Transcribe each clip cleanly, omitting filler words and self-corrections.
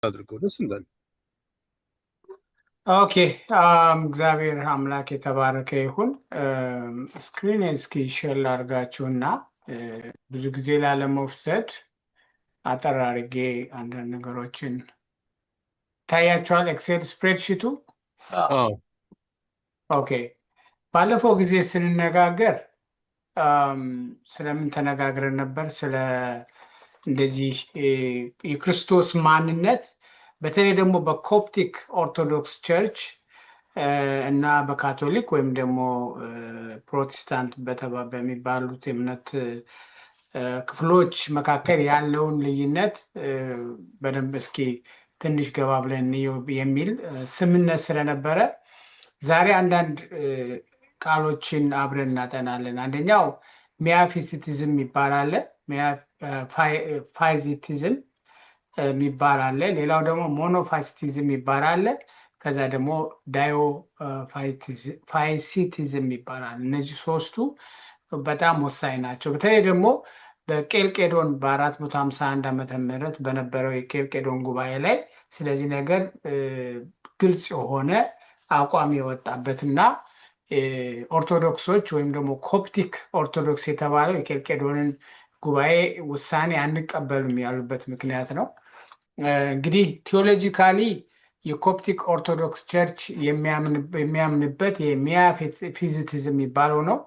አድርገው ደስ እንዳለ። ኦኬ እግዚአብሔር አምላክ የተባረከ ይሁን። ስክሪን እስኪ ሼር ላድርጋችሁና ብዙ ጊዜ ላለመውሰድ አጠር አድርጌ አንዳንድ ነገሮችን ታያችኋል። ኤክሴል ስፕሬድሺቱ አዎ ኦኬ። ባለፈው ጊዜ ስንነጋገር ስለምን ተነጋግረን ነበር? ስለ እንደዚህ የክርስቶስ ማንነት በተለይ ደግሞ በኮፕቲክ ኦርቶዶክስ ቸርች እና በካቶሊክ ወይም ደግሞ ፕሮቴስታንት በሚባሉት የእምነት ክፍሎች መካከል ያለውን ልዩነት በደንብ እስኪ ትንሽ ገባ ብለን እንየው የሚል ስምነት ስለነበረ ዛሬ አንዳንድ ቃሎችን አብረን እናጠናለን። አንደኛው ሚያፊሲቲዝም ይባላል። ፋይዚቲዝም ይባላል። ሌላው ደግሞ ሞኖፋይሲቲዝም ይባላል። ከዛ ደግሞ ዳዮፋይሲቲዝም ይባላል። እነዚህ ሶስቱ በጣም ወሳኝ ናቸው። በተለይ ደግሞ በቄልቄዶን በ451 ዓመተ ምህረት በነበረው የቄልቄዶን ጉባኤ ላይ ስለዚህ ነገር ግልጽ የሆነ አቋም የወጣበትና ኦርቶዶክሶች ወይም ደግሞ ኮፕቲክ ኦርቶዶክስ የተባለው የቄልቄዶንን ጉባኤ ውሳኔ አንቀበልም ያሉበት ምክንያት ነው። እንግዲህ ቲዮሎጂካሊ የኮፕቲክ ኦርቶዶክስ ቸርች የሚያምንበት የሚያፊዚቲዝም የሚባለው ነው።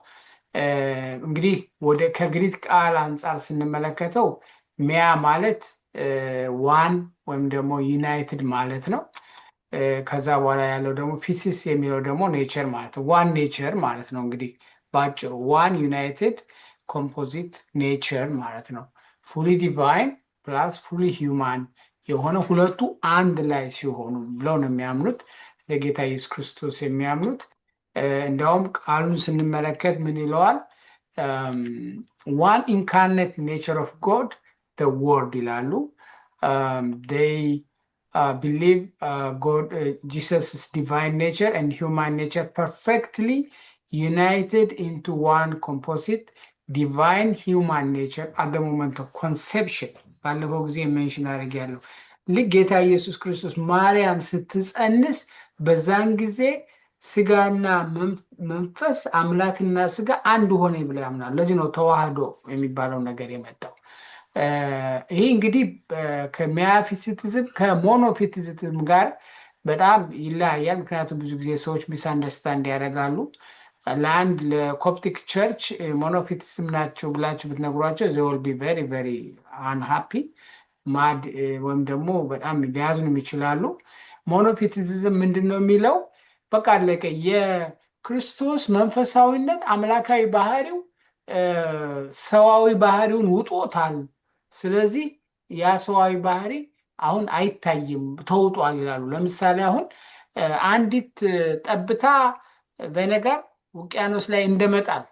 እንግዲህ ወደ ከግሪክ ቃል አንጻር ስንመለከተው ሚያ ማለት ዋን ወይም ደግሞ ዩናይትድ ማለት ነው። ከዛ በኋላ ያለው ደግሞ ፊሲስ የሚለው ደግሞ ኔቸር ማለት ነው። ዋን ኔቸር ማለት ነው። እንግዲህ በአጭሩ ዋን ዩናይትድ ኮምፖዚት ኔቸር ማለት ነው። ፉሊ ዲቫይን ፕላስ ፉሊ ሂውማን የሆነ ሁለቱ አንድ ላይ ሲሆኑ ብለው ነው የሚያምኑት፣ ለጌታ ኢየሱስ ክርስቶስ የሚያምኑት። እንዲያውም ቃሉን ስንመለከት ምን ይለዋል? ዋን ኢንካርኔት ኔቸር ኦፍ ጎድ ወርድ ይላሉ። believe God, Jesus' divine nature and human nature perfectly united into one composite divine human nature at the moment of conception. ባለፈው ጊዜ ሜንሽን አድርጌያለሁ። ልክ ጌታ ኢየሱስ ክርስቶስ ማርያም ስትጸንስ በዛን ጊዜ ስጋና መንፈስ አምላክና ስጋ አንድ ሆነ ብለው ያምናሉ። ለዚህ ነው ተዋህዶ የሚባለው ነገር የመጣው። ይህ እንግዲህ ከሚያፊሲቲዝም ከሞኖፊቲዝም ጋር በጣም ይለያያል። ምክንያቱም ብዙ ጊዜ ሰዎች ሚስ አንደርስታንድ ያደርጋሉ። ለአንድ ለኮፕቲክ ቸርች ሞኖፊቲዝም ናቸው ብላችሁ ብትነግሯቸው they will be very very unhappy ማድ ወይም ደግሞ በጣም ሊያዝኑም ይችላሉ። ሞኖፊቲዝም ምንድን ነው የሚለው? በቃ አለቀ። የክርስቶስ መንፈሳዊነት አምላካዊ ባህሪው ሰዋዊ ባህሪውን ውጦታል። ስለዚህ ያ ሰዋዊ ባህሪ አሁን አይታይም፣ ተውጧል ይላሉ። ለምሳሌ አሁን አንዲት ጠብታ በነገር ውቅያኖስ ላይ እንደመጣል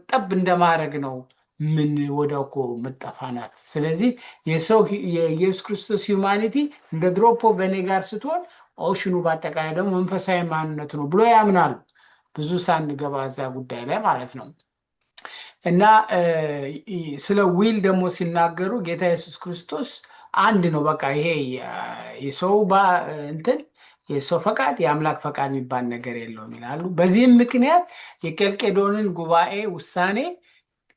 ጠብ እንደማድረግ ነው። ምን ወዲያው እኮ መጠፋ ናት። ስለዚህ የሰው የኢየሱስ ክርስቶስ ሂውማኒቲ እንደ ድሮፕ ኦፍ ቬኔጋር ስትሆን ኦሽኑ በአጠቃላይ ደግሞ መንፈሳዊ ማንነቱ ነው ብሎ ያምናሉ። ብዙ ሳንገባ እዛ ጉዳይ ላይ ማለት ነው። እና ስለ ዊል ደግሞ ሲናገሩ ጌታ ኢየሱስ ክርስቶስ አንድ ነው። በቃ ይሄ የሰው እንትን የሰው ፈቃድ የአምላክ ፈቃድ የሚባል ነገር የለውም ይላሉ። በዚህም ምክንያት የቄልቄዶንን ጉባኤ ውሳኔ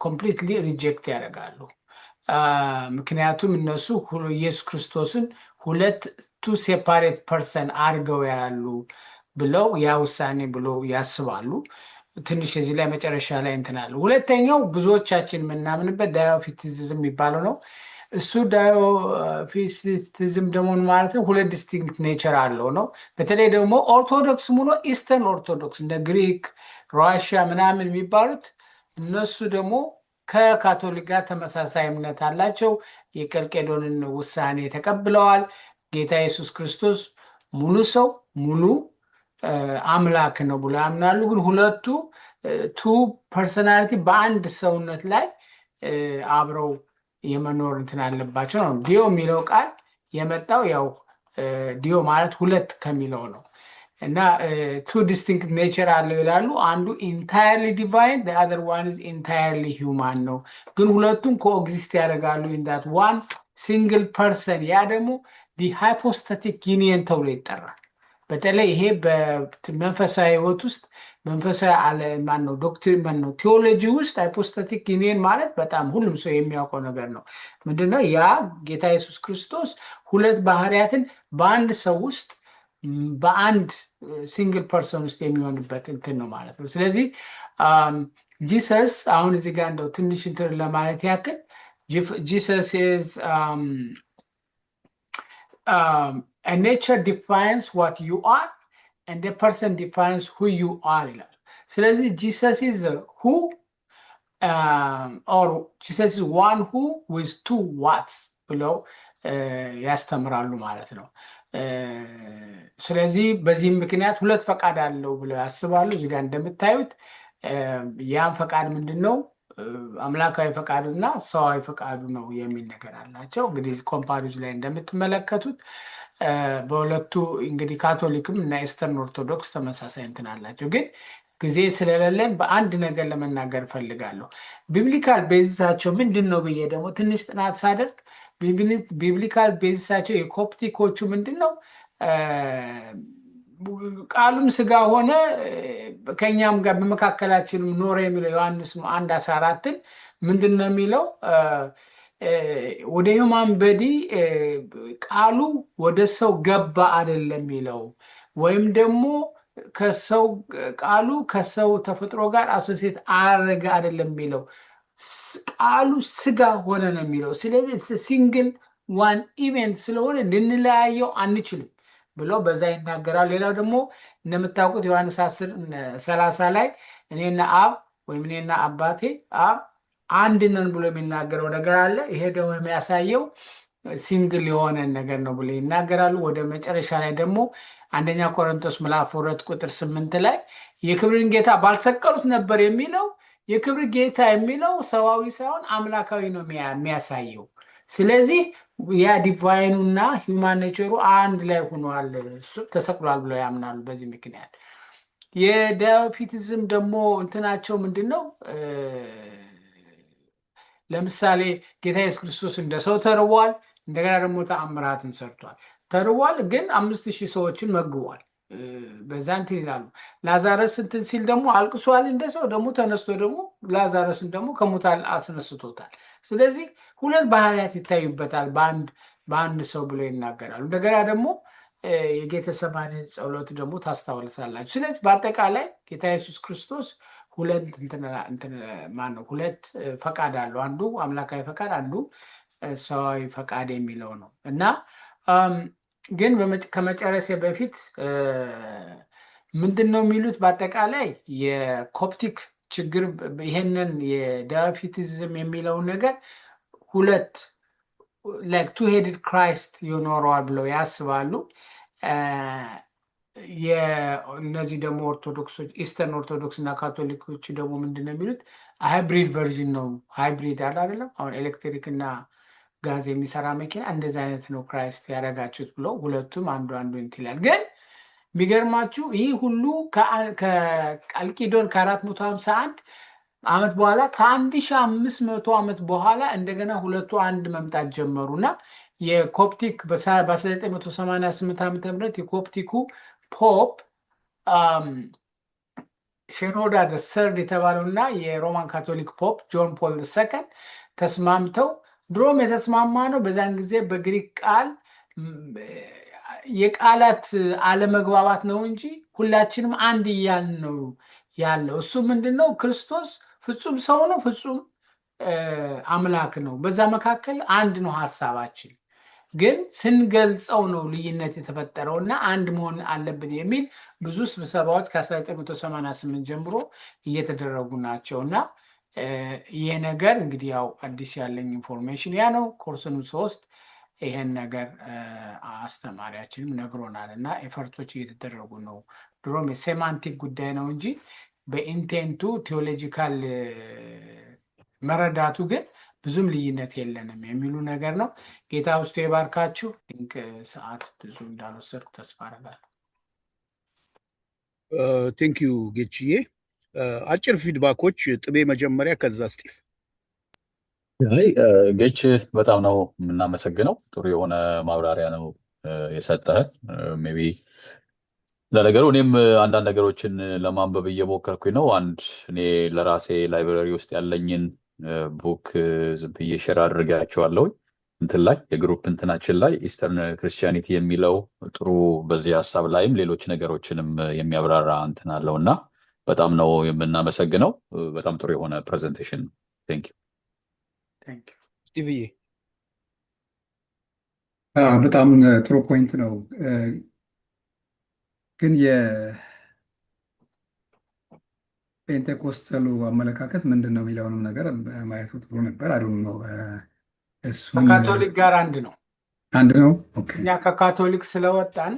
ኮምፕሊትሊ ሪጀክት ያደርጋሉ። ምክንያቱም እነሱ ኢየሱስ ክርስቶስን ሁለት ቱ ሴፓሬት ፐርሰን አድርገው ያሉ ብለው ያ ውሳኔ ብሎ ያስባሉ። ትንሽ እዚህ ላይ መጨረሻ ላይ እንትናሉ። ሁለተኛው ብዙዎቻችን የምናምንበት ዳዮፊቲዝም የሚባለው ነው። እሱ ዳዮፊቲዝም ደግሞ ማለት ነው ሁለት ዲስቲንክት ኔቸር አለው ነው። በተለይ ደግሞ ኦርቶዶክስ ሙሉ ኢስተርን ኦርቶዶክስ እንደ ግሪክ፣ ራሽያ ምናምን የሚባሉት እነሱ ደግሞ ከካቶሊክ ጋር ተመሳሳይ እምነት አላቸው። የቄልቄዶንን ውሳኔ ተቀብለዋል። ጌታ ኢየሱስ ክርስቶስ ሙሉ ሰው ሙሉ አምላክ ነው ብሎ ያምናሉ። ግን ሁለቱ ቱ ፐርሰናሊቲ በአንድ ሰውነት ላይ አብረው የመኖር እንትን አለባቸው ነው። ዲዮ የሚለው ቃል የመጣው ያው ዲዮ ማለት ሁለት ከሚለው ነው። እና ቱ ዲስቲንክት ኔቸር አለው ይላሉ። አንዱ ኢንታየርሊ ዲቫይን the other one is entirely human ነው። ግን ሁለቱም ኮኤግዚስት ያደርጋሉ in that one single person። ያ ደግሞ ዲ ሃይፖስታቲክ ዩኒየን ተብሎ ይጠራል። በተለይ ይሄ በመንፈሳዊ ህይወት ውስጥ መንፈሳዊ ማነው ዶክትሪን ማነው ቴዎሎጂ ውስጥ ሃይፖስታቲክ ዩኒየን ማለት በጣም ሁሉም ሰው የሚያውቀው ነገር ነው። ምንድነው ያ? ጌታ ኢየሱስ ክርስቶስ ሁለት ባህሪያትን በአንድ ሰው ውስጥ በአንድ ሲንግል ፐርሰን ውስጥ የሚሆንበት እንትን ነው ማለት ነው። ስለዚህ ጂሰስ አሁን እዚህ ጋር እንደው ትንሽ እንትን ለማለት ያክል ጂሰስ ኢዝ a nature defines what you are and a person defines who you are ይላል። ስለዚህ Jesus is who or Jesus is one who with two whats ብለው ያስተምራሉ ማለት ነው። ስለዚህ በዚህ ምክንያት ሁለት ፈቃድ አለው ብለው ያስባሉ። እዚህ ጋር እንደምታዩት ያን ፈቃድ ምንድነው? አምላካዊ ፈቃዱና ሰዋዊ ፈቃዱ ነው የሚል ነገር አላቸው። እንግዲህ ኮምፓሪዝን ላይ እንደምትመለከቱት በሁለቱ እንግዲህ ካቶሊክም እና ኢስተርን ኦርቶዶክስ ተመሳሳይ እንትን አላቸው። ግን ጊዜ ስለሌለን በአንድ ነገር ለመናገር ፈልጋለሁ። ቢብሊካል ቤዚሳቸው ምንድን ነው ብዬ ደግሞ ትንሽ ጥናት ሳደርግ ቢብሊካል ቤዚሳቸው የኮፕቲኮቹ ምንድን ነው? ቃሉም ስጋ ሆነ ከኛም ጋር በመካከላችንም ኖረ የሚለው ዮሐንስ 1:14 ምንድን ነው የሚለው? ወደ ሂውማን በዲ ቃሉ ወደ ሰው ገባ አይደለም የሚለው፣ ወይም ደግሞ ከሰው ቃሉ ከሰው ተፈጥሮ ጋር አሶሴት አረገ አይደለም የሚለው፣ ቃሉ ስጋ ሆነ ነው የሚለው። ስለዚህ ሲንግል ዋን ኢቨንት ስለሆነ ልንለያየው አንችልም ብሎ በዛ ይናገራል። ሌላው ደግሞ እንደምታውቁት ዮሐንስ 10:30 ላይ እኔና አብ ወይም እኔና አባቴ አብ አንድ ነን ብሎ የሚናገረው ነገር አለ። ይሄ ደግሞ የሚያሳየው ሲንግል የሆነ ነገር ነው ብሎ ይናገራሉ። ወደ መጨረሻ ላይ ደግሞ አንደኛ ቆሮንቶስ ምዕራፍ 2:8 ላይ የክብርን ጌታ ባልሰቀሉት ነበር የሚለው፣ የክብር ጌታ የሚለው ሰዋዊ ሳይሆን አምላካዊ ነው የሚያሳየው። ስለዚህ ያ ዲቫይኑ እና ሂውማን ኔቸሩ አንድ ላይ ሆኗል፣ ተሰቅሏል ብለው ያምናሉ። በዚህ ምክንያት የዳዮፊቲዝም ደግሞ እንትናቸው ምንድን ነው? ለምሳሌ ጌታ ኢየሱስ ክርስቶስ እንደ ሰው ተርቧል፣ እንደገና ደግሞ ተአምራትን ሰርቷል። ተርቧል ግን 5000 ሰዎችን መግቧል። በዛ እንትን ይላሉ። ላዛረስ እንትን ሲል ደግሞ አልቅሷል እንደ ሰው፣ ደግሞ ተነስቶ ደግሞ ላዛረስን ደግሞ ከሙታን አስነስቶታል። ስለዚህ ሁለት ባህሪያት ይታዩበታል በአንድ ሰው ብሎ ይናገራሉ። እንደገና ደግሞ የጌተሰማኒ ጸሎት ደግሞ ታስታውሳላችሁ። ስለዚህ በአጠቃላይ ጌታ ኢየሱስ ክርስቶስ ሁለት ፈቃድ አለው። አንዱ አምላካዊ ፈቃድ፣ አንዱ ሰዋዊ ፈቃድ የሚለው ነው እና ግን ከመጨረሴ በፊት ምንድን ነው የሚሉት? በአጠቃላይ የኮፕቲክ ችግር ይሄንን የዳዮፊቲዝም የሚለውን ነገር ሁለት ላይክ ቱ ሄድድ ክራይስት ይኖረዋል ብለው ያስባሉ። እነዚህ ደግሞ ኦርቶዶክሶች ኢስተርን ኦርቶዶክስ እና ካቶሊኮች ደግሞ ምንድን ነው የሚሉት? ሃይብሪድ ቨርዥን ነው። ሃይብሪድ አለ አይደለም? አሁን ኤሌክትሪክ እና ጋዝ የሚሰራ መኪና እንደዚህ አይነት ነው ክራይስት ያደረጋችሁት ብለው ሁለቱም አንዱ እንትን ይላል። ግን የሚገርማችሁ ይህ ሁሉ ከቃልቂዶን ከ451 ዓመት በኋላ ከ1500 ዓመት በኋላ እንደገና ሁለቱ አንድ መምጣት ጀመሩ እና የኮፕቲክ በ1988 ዓመተ ምህረት የኮፕቲኩ ፖፕ ሼኖዳ ሰርድ የተባለው እና የሮማን ካቶሊክ ፖፕ ጆን ፖል II ተስማምተው፣ ድሮም የተስማማ ነው በዛን ጊዜ በግሪክ ቃል የቃላት አለመግባባት ነው እንጂ ሁላችንም አንድ እያልን ነው ያለው። እሱ ምንድን ነው? ክርስቶስ ፍጹም ሰው ነው፣ ፍጹም አምላክ ነው። በዛ መካከል አንድ ነው ሀሳባችን፣ ግን ስንገልጸው ነው ልዩነት የተፈጠረው እና አንድ መሆን አለብን የሚል ብዙ ስብሰባዎች ከ1988 ጀምሮ እየተደረጉ ናቸው እና ይሄ ነገር እንግዲህ ያው አዲስ ያለኝ ኢንፎርሜሽን ያ ነው። ኮርሱንም 3 ይሄን ነገር አስተማሪያችንም ነግሮናል እና ኤፈርቶች እየተደረጉ ነው። ድሮም የሴማንቲክ ጉዳይ ነው እንጂ በኢንቴንቱ ቴዎሎጂካል መረዳቱ ግን ብዙም ልዩነት የለንም የሚሉ ነገር ነው። ጌታ ውስጥ ይባርካችሁ። ሰዓት ብዙ እንዳልወሰድኩ ተስፋ አደርጋለሁ። ቴንኪዩ ጌችዬ። አጭር ፊድባኮች፣ ጥቤ መጀመሪያ፣ ከዛ ስጢፍ። ጌች በጣም ነው የምናመሰግነው። ጥሩ የሆነ ማብራሪያ ነው የሰጠህ። ሜይ ቢ ለነገሩ እኔም አንዳንድ ነገሮችን ለማንበብ እየሞከርኩኝ ነው። እኔ ለራሴ ላይብረሪ ውስጥ ያለኝን ቡክ ዝም ብዬ ሼር አድርጋቸዋለሁ እንትን ላይ የግሩፕ እንትናችን ላይ ኢስተርን ክርስቲያኒቲ የሚለው ጥሩ በዚህ ሀሳብ ላይም ሌሎች ነገሮችንም የሚያብራራ እንትን አለው እና በጣም ነው የምናመሰግነው። በጣም ጥሩ የሆነ ፕሬዘንቴሽን ነው። ቴንክ ዩ ስቲቭዬ። በጣም ጥሩ ፖይንት ነው። ግን የፔንቴኮስተሉ አመለካከት ምንድን ነው የሚለውንም ነገር ማየቱ ጥሩ ነበር። አሁን ነው እሱን ከካቶሊክ ጋር አንድ ነው። ኦኬ። እኛ ከካቶሊክ ስለወጣን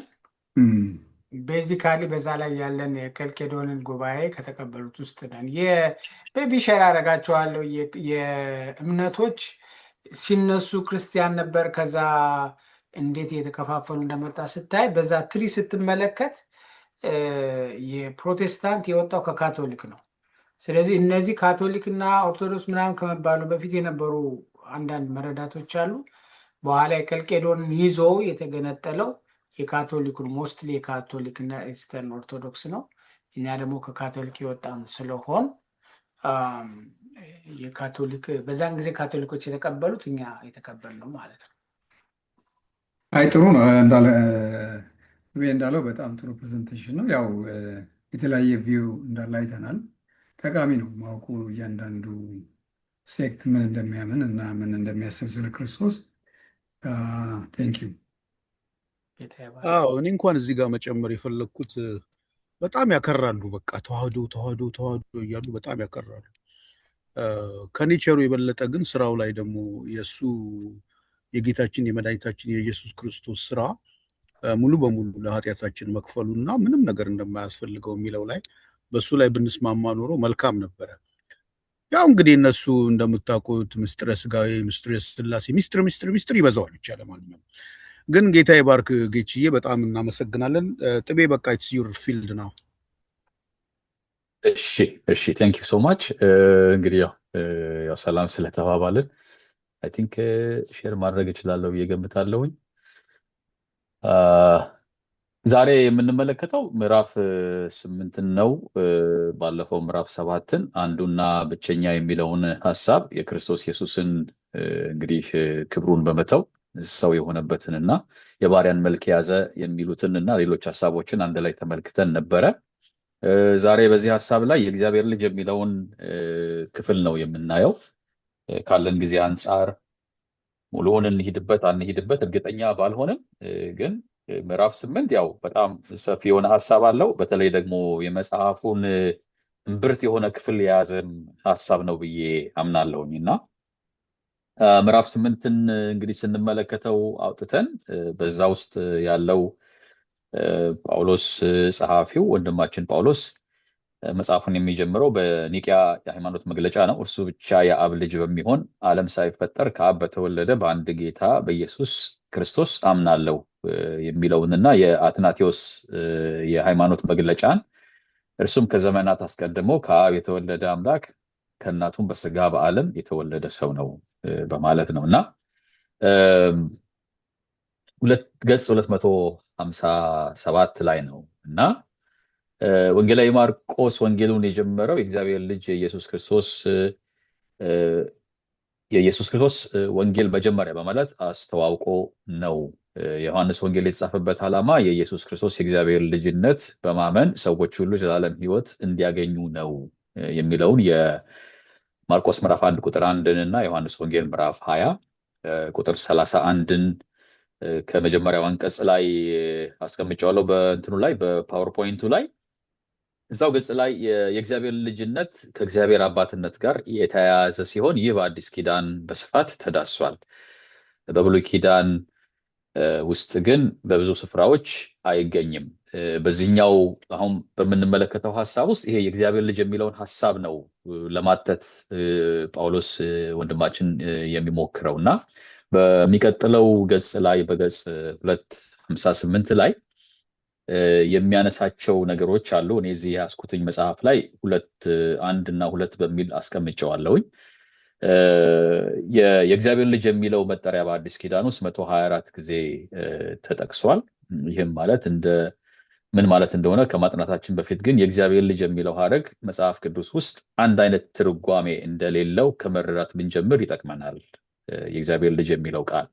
ቤዚካሊ በዛ ላይ ያለን የከልኬዶንን ጉባኤ ከተቀበሉት ውስጥ ነን። የቤቢሸር አደርጋቸዋለሁ። የእምነቶች ሲነሱ ክርስቲያን ነበር፣ ከዛ እንዴት እየተከፋፈሉ እንደመጣ ስታይ በዛ ትሪ ስትመለከት የፕሮቴስታንት የወጣው ከካቶሊክ ነው። ስለዚህ እነዚህ ካቶሊክ እና ኦርቶዶክስ ምናምን ከመባሉ በፊት የነበሩ አንዳንድ መረዳቶች አሉ። በኋላ የከልቄዶንን ይዞ የተገነጠለው የካቶሊኩን ሞስትሊ የካቶሊክ እና ኢስተርን ኦርቶዶክስ ነው። እኛ ደግሞ ከካቶሊክ የወጣን ስለሆን የካቶሊክ በዛን ጊዜ ካቶሊኮች የተቀበሉት እኛ የተቀበልነው ማለት ነው። አይ ጥሩ ነው እንዳለው በጣም ጥሩ ፕሬዘንቴሽን ነው። ያው የተለያየ ቪው እንዳለ አይተናል። ጠቃሚ ነው ማወቁ እያንዳንዱ ሴክት ምን እንደሚያምን እና ምን እንደሚያስብ ስለ ክርስቶስ። ቴንክ ዩ። እኔ እንኳን እዚህ ጋር መጨመር የፈለግኩት በጣም ያከራሉ። በቃ ተዋህዶ እያሉ በጣም ያከራሉ። ከኔቸሩ የበለጠ ግን ስራው ላይ ደግሞ የእሱ የጌታችን የመድኃኒታችን የኢየሱስ ክርስቶስ ስራ ሙሉ በሙሉ ለኃጢአታችን መክፈሉ እና ምንም ነገር እንደማያስፈልገው የሚለው ላይ በሱ ላይ ብንስማማ ኖሮ መልካም ነበረ። ያው እንግዲህ እነሱ እንደምታውቁት ምስጢረ ስጋዌ፣ ምስጢረ ስላሴ፣ ሚስጥር ይበዛዋል ብቻ። ለማንኛውም ግን ጌታ ይባርክ ጌችዬ፣ በጣም እናመሰግናለን። ጥቤ በቃ ኢትስ ዩር ፊልድ ነው። እሺ ቴንክ ዩ ሶ ማች። እንግዲህ ያው ሰላም ስለተባባልን አይ ቲንክ ሼር ማድረግ እችላለሁ ብዬ ገምታለሁኝ። ዛሬ የምንመለከተው ምዕራፍ 8 ነው። ባለፈው ምዕራፍ 7 አንዱና ብቸኛ የሚለውን ሀሳብ የክርስቶስ ኢየሱስን እንግዲህ ክብሩን በመተው ሰው የሆነበትንና የባሪያን መልክ የያዘ የሚሉትን እና ሌሎች ሀሳቦችን አንድ ላይ ተመልክተን ነበረ። ዛሬ በዚህ ሀሳብ ላይ የእግዚአብሔር ልጅ የሚለውን ክፍል ነው የምናየው። ካለን ጊዜ አንጻር ሙሉውን አንሂድበት እርግጠኛ ባልሆንም ግን ምዕራፍ 8 ያው በጣም ሰፊ የሆነ ሀሳብ አለው። በተለይ ደግሞ የመጽሐፉን እምብርት የሆነ ክፍል የያዘም ሀሳብ ነው ብዬ አምናለሁኝ እና ምዕራፍ 8ን እንግዲህ ስንመለከተው አውጥተን በዛ ውስጥ ያለው ጳውሎስ ጸሐፊው ወንድማችን ጳውሎስ መጽሐፉን የሚጀምረው በኒቂያ የሃይማኖት መግለጫ ነው። እርሱ ብቻ የአብ ልጅ በሚሆን ዓለም ሳይፈጠር ከአብ በተወለደ በአንድ ጌታ በኢየሱስ ክርስቶስ አምናለሁ የሚለውንና የአትናቴዎስ የሃይማኖት መግለጫን እርሱም ከዘመናት አስቀድሞ ከአብ የተወለደ አምላክ ከእናቱም በስጋ በዓለም የተወለደ ሰው ነው በማለት ነው እና ገጽ 257 ላይ ነው እና ወንጌላዊ ማርቆስ ወንጌሉን የጀመረው የእግዚአብሔር ልጅ የኢየሱስ ክርስቶስ ወንጌል መጀመሪያ በማለት አስተዋውቆ ነው። የዮሐንስ ወንጌል የተጻፈበት ዓላማ የኢየሱስ ክርስቶስ የእግዚአብሔር ልጅነት በማመን ሰዎች ሁሉ ዘላለም ሕይወት እንዲያገኙ ነው የሚለውን የማርቆስ ምዕራፍ 1 ቁጥር 1 እና ዮሐንስ ወንጌል ምዕራፍ 20 ቁጥር 31ን ከመጀመሪያው አንቀጽ ላይ አስቀምጫለሁ። በእንትኑ ላይ በፓወርፖይንቱ ላይ እዛው ገጽ ላይ የእግዚአብሔር ልጅነት ከእግዚአብሔር አባትነት ጋር የተያያዘ ሲሆን ይህ በአዲስ ኪዳን በስፋት ተዳስሷል። በብሉይ ኪዳን ውስጥ ግን በብዙ ስፍራዎች አይገኝም። በዚህኛው አሁን በምንመለከተው ሀሳብ ውስጥ ይሄ የእግዚአብሔር ልጅ የሚለውን ሀሳብ ነው ለማተት ጳውሎስ ወንድማችን የሚሞክረው እና በሚቀጥለው ገጽ ላይ በገጽ 258 ላይ የሚያነሳቸው ነገሮች አሉ። እኔ እዚህ ያስኩትኝ መጽሐፍ ላይ 1 እና 2 በሚል አስቀምጨዋለሁኝ። የእግዚአብሔር ልጅ የሚለው መጠሪያ በአዲስ ኪዳን ውስጥ 124 ጊዜ ተጠቅሷል። ይህም ማለት ምን ማለት እንደሆነ ከማጥናታችን በፊት ግን የእግዚአብሔር ልጅ የሚለው ሐረግ መጽሐፍ ቅዱስ ውስጥ አንድ አይነት ትርጓሜ እንደሌለው ከመረዳት ብንጀምር ይጠቅመናል። የእግዚአብሔር ልጅ የሚለው ቃል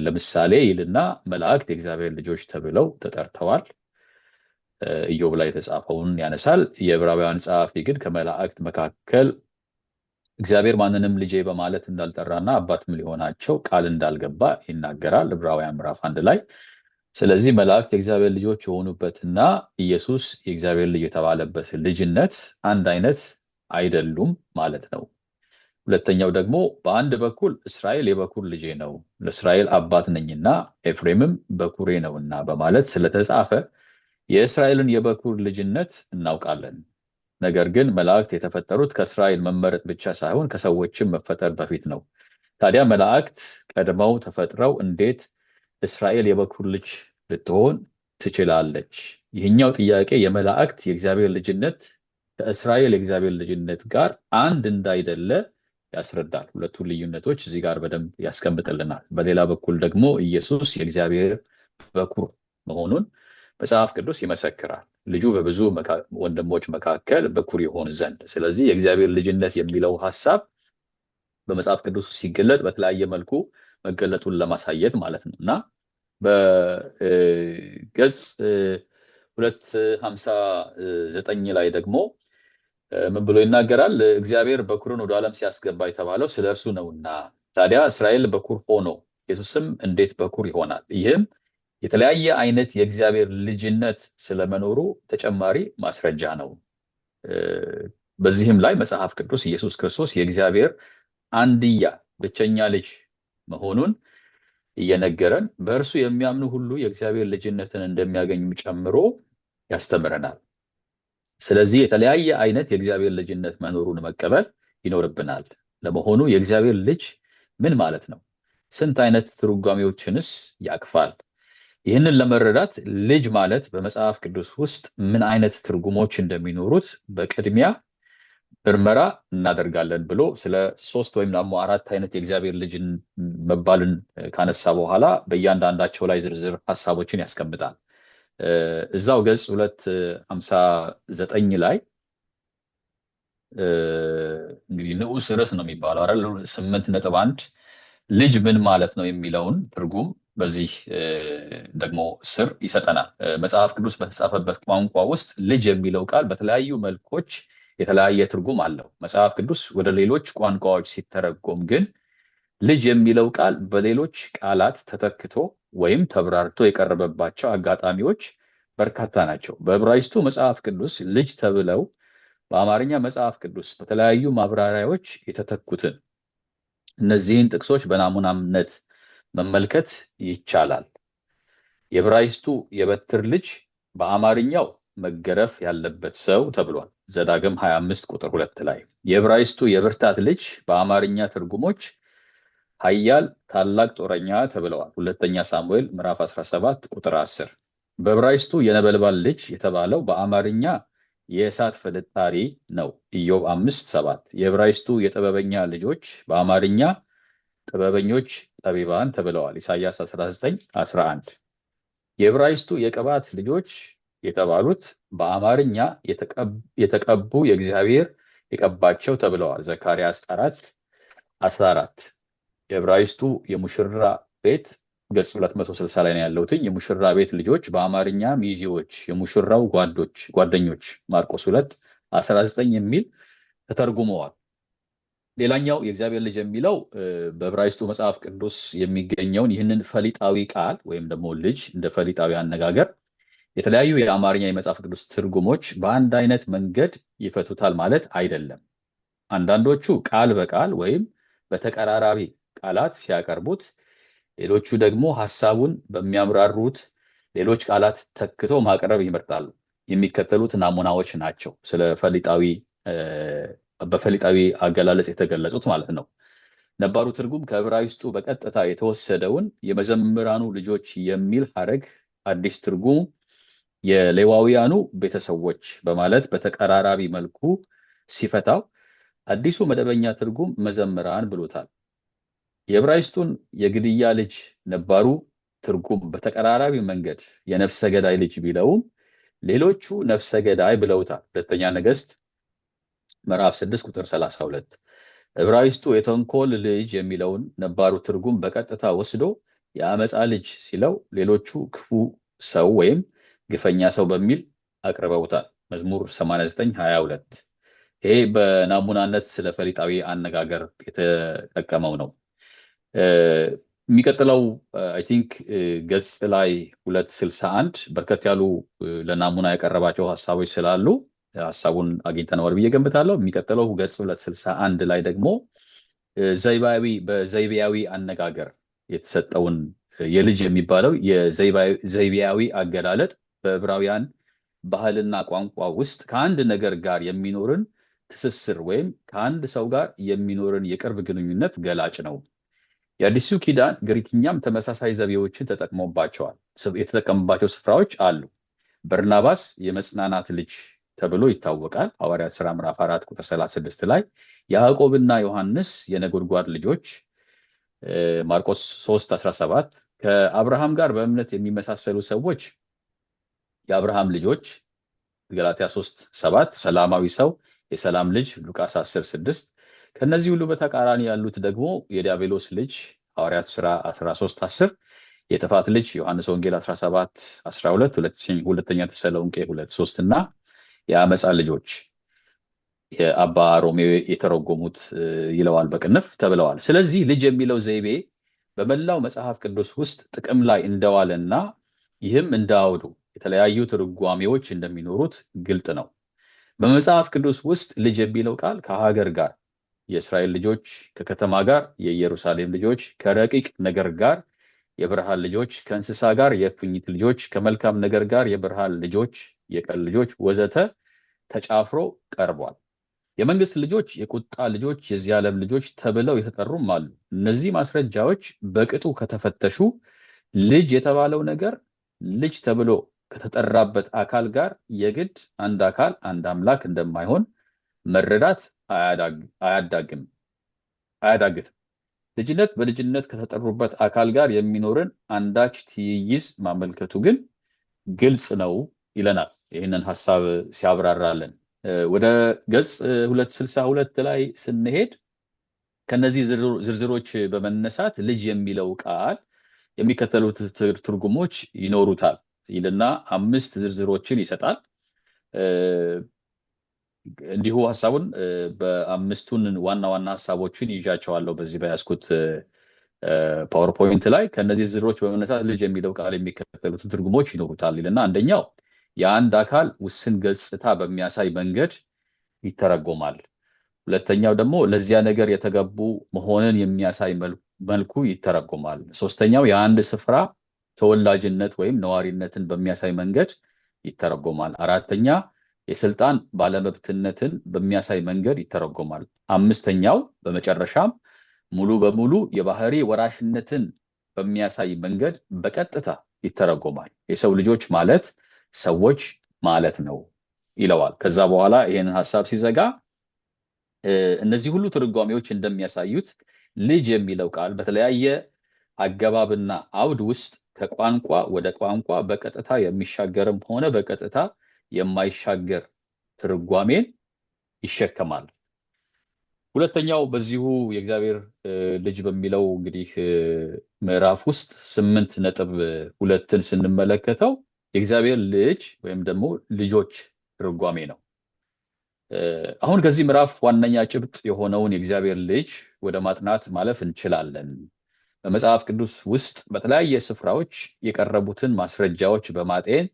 ለምሳሌ ይልና መላእክት የእግዚአብሔር ልጆች ተብለው ተጠርተዋል። ኢዮብ ላይ የተጻፈውን ያነሳል። የዕብራውያን ጸሐፊ ግን ከመላእክት መካከል እግዚአብሔር ማንንም ልጄ በማለት እንዳልጠራና አባትም ሊሆናቸው ቃል እንዳልገባ ይናገራል ዕብራውያን ምዕራፍ 1 ላይ። ስለዚህ መላእክት የእግዚአብሔር ልጆች የሆኑበትና ኢየሱስ የእግዚአብሔር ልጅ የተባለበት ልጅነት አንድ አይነት አይደሉም ማለት ነው። ሁለተኛው ደግሞ በአንድ በኩል እስራኤል የበኩር ልጄ ነው፣ ለእስራኤል አባት ነኝና ኤፍሬምም በኩሬ ነውና በማለት ስለተጻፈ የእስራኤልን የበኩር ልጅነት እናውቃለን። ነገር ግን መላእክት የተፈጠሩት ከእስራኤል መመረጥ ብቻ ሳይሆን ከሰዎችም መፈጠር በፊት ነው። ታዲያ መላእክት ቀድመው ተፈጥረው እንዴት እስራኤል የበኩር ልጅ ልትሆን ትችላለች? ይህኛው ጥያቄ የመላእክት የእግዚአብሔር ልጅነት ከእስራኤል የእግዚአብሔር ልጅነት ጋር አንድ እንዳይደለ ያስረዳል። ሁለቱን ልዩነቶች እዚህ ጋር በደንብ ያስቀምጥልናል። በሌላ በኩል ደግሞ ኢየሱስ የእግዚአብሔር በኩር መሆኑን መጽሐፍ ቅዱስ ይመሰክራል፣ ልጁ በብዙ ወንድሞች መካከል በኩር ይሆን ዘንድ። ስለዚህ የእግዚአብሔር ልጅነት የሚለው ሐሳብ በመጽሐፍ ቅዱስ ሲገለጥ በተለያየ መልኩ መገለጡን ለማሳየት ማለት ነው እና በገጽ 259 ላይ ደግሞ ምን ብሎ ይናገራል? እግዚአብሔር በኩርን ወደ ዓለም ሲያስገባ የተባለው ስለ እርሱ ነውና፣ ታዲያ እስራኤል በኩር ሆኖ ኢየሱስም እንዴት በኩር ይሆናል? ይህም የተለያየ አይነት የእግዚአብሔር ልጅነት ስለመኖሩ ተጨማሪ ማስረጃ ነው። በዚህም ላይ መጽሐፍ ቅዱስ ኢየሱስ ክርስቶስ የእግዚአብሔር አንድያ ብቸኛ ልጅ መሆኑን እየነገረን በእርሱ የሚያምኑ ሁሉ የእግዚአብሔር ልጅነትን እንደሚያገኙ ጨምሮ ያስተምረናል። ስለዚህ የተለያየ አይነት የእግዚአብሔር ልጅነት መኖሩን መቀበል ይኖርብናል። ለመሆኑ የእግዚአብሔር ልጅ ምን ማለት ነው? ስንት አይነት ትርጓሜዎችንስ ያቅፋል? ይህንን ለመረዳት ልጅ ማለት በመጽሐፍ ቅዱስ ውስጥ ምን አይነት ትርጉሞች እንደሚኖሩት በቅድሚያ ምርመራ እናደርጋለን ብሎ ስለ 3 ወይም ደግሞ 4 አይነት የእግዚአብሔር ልጅ መባልን ካነሳ በኋላ በእያንዳንዳቸው ላይ ዝርዝር ሐሳቦችን ያስቀምጣል። እዛው ገጽ 259 ላይ እንግዲህ ንዑስ ርዕስ ነው የሚባለው አይደል? 8.1 ልጅ ምን ማለት ነው የሚለውን ትርጉም በዚህ ደግሞ ስር ይሰጠናል። መጽሐፍ ቅዱስ በተጻፈበት ቋንቋ ውስጥ ልጅ የሚለው ቃል በተለያዩ መልኮች የተለያየ ትርጉም አለው። መጽሐፍ ቅዱስ ወደ ሌሎች ቋንቋዎች ሲተረጎም ግን ልጅ የሚለው ቃል በሌሎች ቃላት ተተክቶ ወይም ተብራርቶ የቀረበባቸው አጋጣሚዎች በርካታ ናቸው። በዕብራይስጡ መጽሐፍ ቅዱስ ልጅ ተብለው በአማርኛ መጽሐፍ ቅዱስ በተለያዩ ማብራሪያዎች የተተኩትን እነዚህን ጥቅሶች በናሙናነት መመልከት ይቻላል። የዕብራይስጡ የበትር ልጅ በአማርኛው መገረፍ ያለበት ሰው ተብሏል፣ ዘዳግም 25 ቁጥር 2 ላይ። የዕብራይስጡ የብርታት ልጅ በአማርኛ ትርጉሞች ኃያል ታላቅ ጦረኛ ተብለዋል፣ ሁለተኛ ሳሙኤል ምዕራፍ 17 ቁጥር 10። በዕብራይስጡ የነበልባል ልጅ የተባለው በአማርኛ የእሳት ፍልጣሪ ነው፣ ኢዮብ 5:7። የዕብራይስጡ የጥበበኛ ልጆች በአማርኛ ጥበበኞች ጠቢባን ተብለዋል፣ ኢሳይያስ 19:11። የዕብራይስጡ የቅባት ልጆች የተባሉት በአማርኛ የተቀቡ የእግዚአብሔር የቀባቸው ተብለዋል፣ ዘካርያስ 4:14። የዕብራይስጡ የሙሽራ ቤት ገጽ 260 ላይ ነው ያለሁትኝ። የሙሽራ ቤት ልጆች በአማርኛ ሚዜዎች፣ የሙሽራው ጓደኞች ማርቆስ 2:19 የሚል ተተርጉመዋል። ሌላኛው የእግዚአብሔር ልጅ የሚለው በዕብራይስጡ መጽሐፍ ቅዱስ የሚገኘውን ይህንን ፈሊጣዊ ቃል ወይም ደግሞ ልጅ እንደ ፈሊጣዊ አነጋገር የተለያዩ የአማርኛ የመጽሐፍ ቅዱስ ትርጉሞች በአንድ አይነት መንገድ ይፈቱታል ማለት አይደለም። አንዳንዶቹ ቃል በቃል ወይም በተቀራራቢ ቃላት ሲያቀርቡት፣ ሌሎቹ ደግሞ ሐሳቡን በሚያብራሩት ሌሎች ቃላት ተክቶ ማቅረብ ይመርጣሉ። የሚከተሉት ናሙናዎች ናቸው ስለ በፈሊጣዊ አገላለጽ የተገለጹት ማለት ነው። ነባሩ ትርጉም ከዕብራይስጡ በቀጥታ የተወሰደውን የመዘምራኑ ልጆች የሚል ሐረግ፣ አዲስ ትርጉም የሌዋውያኑ ቤተሰቦች በማለት በተቀራራቢ መልኩ ሲፈታው፣ አዲሱ መደበኛ ትርጉም መዘምራን ብሎታል። የዕብራይስጡን የግድያ ልጅ ነባሩ ትርጉም በተቀራራቢ መንገድ የነፍሰ ገዳይ ልጅ ቢለውም ሌሎቹ ነፍሰ ገዳይ ብለውታል። ሁለተኛ ነገሥት ምዕራፍ 6 ቁጥር 32። ዕብራይስጡ የተንኮል ልጅ የሚለውን ነባሩ ትርጉም በቀጥታ ወስዶ የአመፃ ልጅ ሲለው ሌሎቹ ክፉ ሰው ወይም ግፈኛ ሰው በሚል አቅርበውታል። መዝሙር 89:22። ይሄ በናሙናነት ስለ ፈሊጣዊ አነጋገር የተጠቀመው ነው። የሚቀጥለው አይ ቲንክ ገጽ ላይ 261 በርከት ያሉ ለናሙና ያቀረባቸው ሀሳቦች ስላሉ ሀሳቡን አግኝተነዋል ብዬ ገምታለሁ። የሚቀጥለው ገጽ 261 ላይ ደግሞ በዘይቤያዊ አነጋገር የተሰጠውን የልጅ የሚባለው የዘይቤያዊ አገላለጥ በዕብራውያን ባህልና ቋንቋ ውስጥ ከአንድ ነገር ጋር የሚኖርን ትስስር ወይም ከአንድ ሰው ጋር የሚኖርን የቅርብ ግንኙነት ገላጭ ነው። የአዲሱ ኪዳን ግሪክኛም ተመሳሳይ ዘዴዎችን ተጠቅሞባቸዋል። የተጠቀሙባቸው ስፍራዎች አሉ። በርናባስ የመጽናናት ልጅ ተብሎ ይታወቃል። ሐዋርያት ሥራ ምዕራፍ 4 ቁጥር 36 ላይ ያዕቆብና ዮሐንስ የነጎድጓድ ልጆች፣ ማርቆስ 3:17 ከአብርሃም ጋር በእምነት የሚመሳሰሉ ሰዎች የአብርሃም ልጆች፣ ገላትያ 3:7 ሰላማዊ ሰው የሰላም ልጅ፣ ሉቃስ 10:6 ከነዚህ ሁሉ በተቃራኒ ያሉት ደግሞ የዲያብሎስ ልጅ ሐዋርያት ሥራ 13:10 የጥፋት ልጅ ዮሐንስ ወንጌል 17:12 ሁለተኛ ተሰሎንቄ 2:3 እና የአመፃ ልጆች የአባ ሮሜ የተረጎሙት ይለዋል በቅንፍ ተብለዋል። ስለዚህ ልጅ የሚለው ዘይቤ በመላው መጽሐፍ ቅዱስ ውስጥ ጥቅም ላይ እንደዋለና ይህም እንዳውዱ የተለያዩ ትርጓሜዎች እንደሚኖሩት ግልጥ ነው። በመጽሐፍ ቅዱስ ውስጥ ልጅ የሚለው ቃል ከሀገር ጋር የእስራኤል ልጆች፣ ከከተማ ጋር የኢየሩሳሌም ልጆች፣ ከረቂቅ ነገር ጋር የብርሃን ልጆች፣ ከእንስሳ ጋር የእፉኝት ልጆች፣ ከመልካም ነገር ጋር የብርሃን ልጆች፣ የቀን ልጆች ወዘተ ተጫፍሮ ቀርቧል። የመንግስት ልጆች፣ የቁጣ ልጆች፣ የዚህ ዓለም ልጆች ተብለው የተጠሩም አሉ። እነዚህ ማስረጃዎች በቅጡ ከተፈተሹ ልጅ የተባለው ነገር ልጅ ተብሎ ከተጠራበት አካል ጋር የግድ አንድ አካል አንድ አምላክ እንደማይሆን መረዳት አያዳግትም። ልጅነት በልጅነት ከተጠሩበት አካል ጋር የሚኖርን አንዳች ትይይዝ ማመልከቱ ግን ግልጽ ነው ይለናል። ይህንን ሀሳብ ሲያብራራለን ወደ ገጽ 262 ላይ ስንሄድ ከነዚህ ዝርዝሮች በመነሳት ልጅ የሚለው ቃል የሚከተሉት ትርጉሞች ይኖሩታል ይልና 5 ዝርዝሮችን ይሰጣል። እንዲሁ ሀሳቡን በአምስቱን ዋና ዋና ሀሳቦችን ይዣቸዋለሁ በዚህ በያዝኩት ፓወርፖይንት ላይ። ከነዚህ ዝርዝሮች በመነሳት ልጅ የሚለው ቃል የሚከተሉትን ትርጉሞች ይኖሩታል ይልና አንደኛው የአንድ አካል ውስን ገጽታ በሚያሳይ መንገድ ይተረጎማል። ሁለተኛው ደግሞ ለዚያ ነገር የተገቡ መሆንን የሚያሳይ መልኩ ይተረጎማል። ሶስተኛው የአንድ ስፍራ ተወላጅነት ወይም ነዋሪነትን በሚያሳይ መንገድ ይተረጎማል። አራተኛ የስልጣን ባለመብትነትን በሚያሳይ መንገድ ይተረጎማል። አምስተኛው በመጨረሻም ሙሉ በሙሉ የባህሪ ወራሽነትን በሚያሳይ መንገድ በቀጥታ ይተረጎማል። የሰው ልጆች ማለት ሰዎች ማለት ነው ይለዋል። ከዛ በኋላ ይሄንን ሀሳብ ሲዘጋ እነዚህ ሁሉ ትርጓሜዎች እንደሚያሳዩት ልጅ የሚለው ቃል በተለያየ አገባብና አውድ ውስጥ ከቋንቋ ወደ ቋንቋ በቀጥታ የሚሻገርም ሆነ በቀጥታ የማይሻገር ትርጓሜን ይሸከማል። ሁለተኛው በዚሁ የእግዚአብሔር ልጅ በሚለው እንግዲህ ምዕራፍ ውስጥ 8.2ን ስንመለከተው የእግዚአብሔር ልጅ ወይም ደግሞ ልጆች ትርጓሜ ነው። አሁን ከዚህ ምዕራፍ ዋነኛ ጭብጥ የሆነውን የእግዚአብሔር ልጅ ወደ ማጥናት ማለፍ እንችላለን። በመጽሐፍ ቅዱስ ውስጥ በተለያየ ስፍራዎች የቀረቡትን ማስረጃዎች በማጤን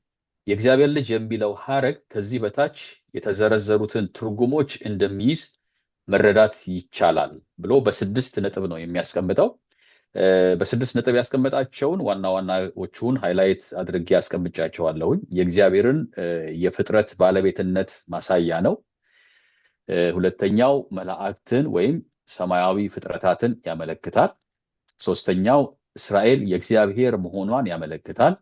የእግዚአብሔር ልጅ የሚለው ሐረግ ከዚህ በታች የተዘረዘሩትን ትርጉሞች እንደሚይዝ መረዳት ይቻላል ብሎ በ6 ነጥብ ነው የሚያስቀምጠው። በ6 ነጥብ ያስቀመጣቸውን ዋና ዋናዎቹን ሃይላይት አድርጌ ያስቀምጫቸዋለሁኝ። የእግዚአብሔርን የፍጥረት ባለቤትነት ማሳያ ነው። ሁለተኛው መላእክትን ወይም ሰማያዊ ፍጥረታትን ያመለክታል። ሶስተኛው እስራኤል የእግዚአብሔር መሆኗን ያመለክታል።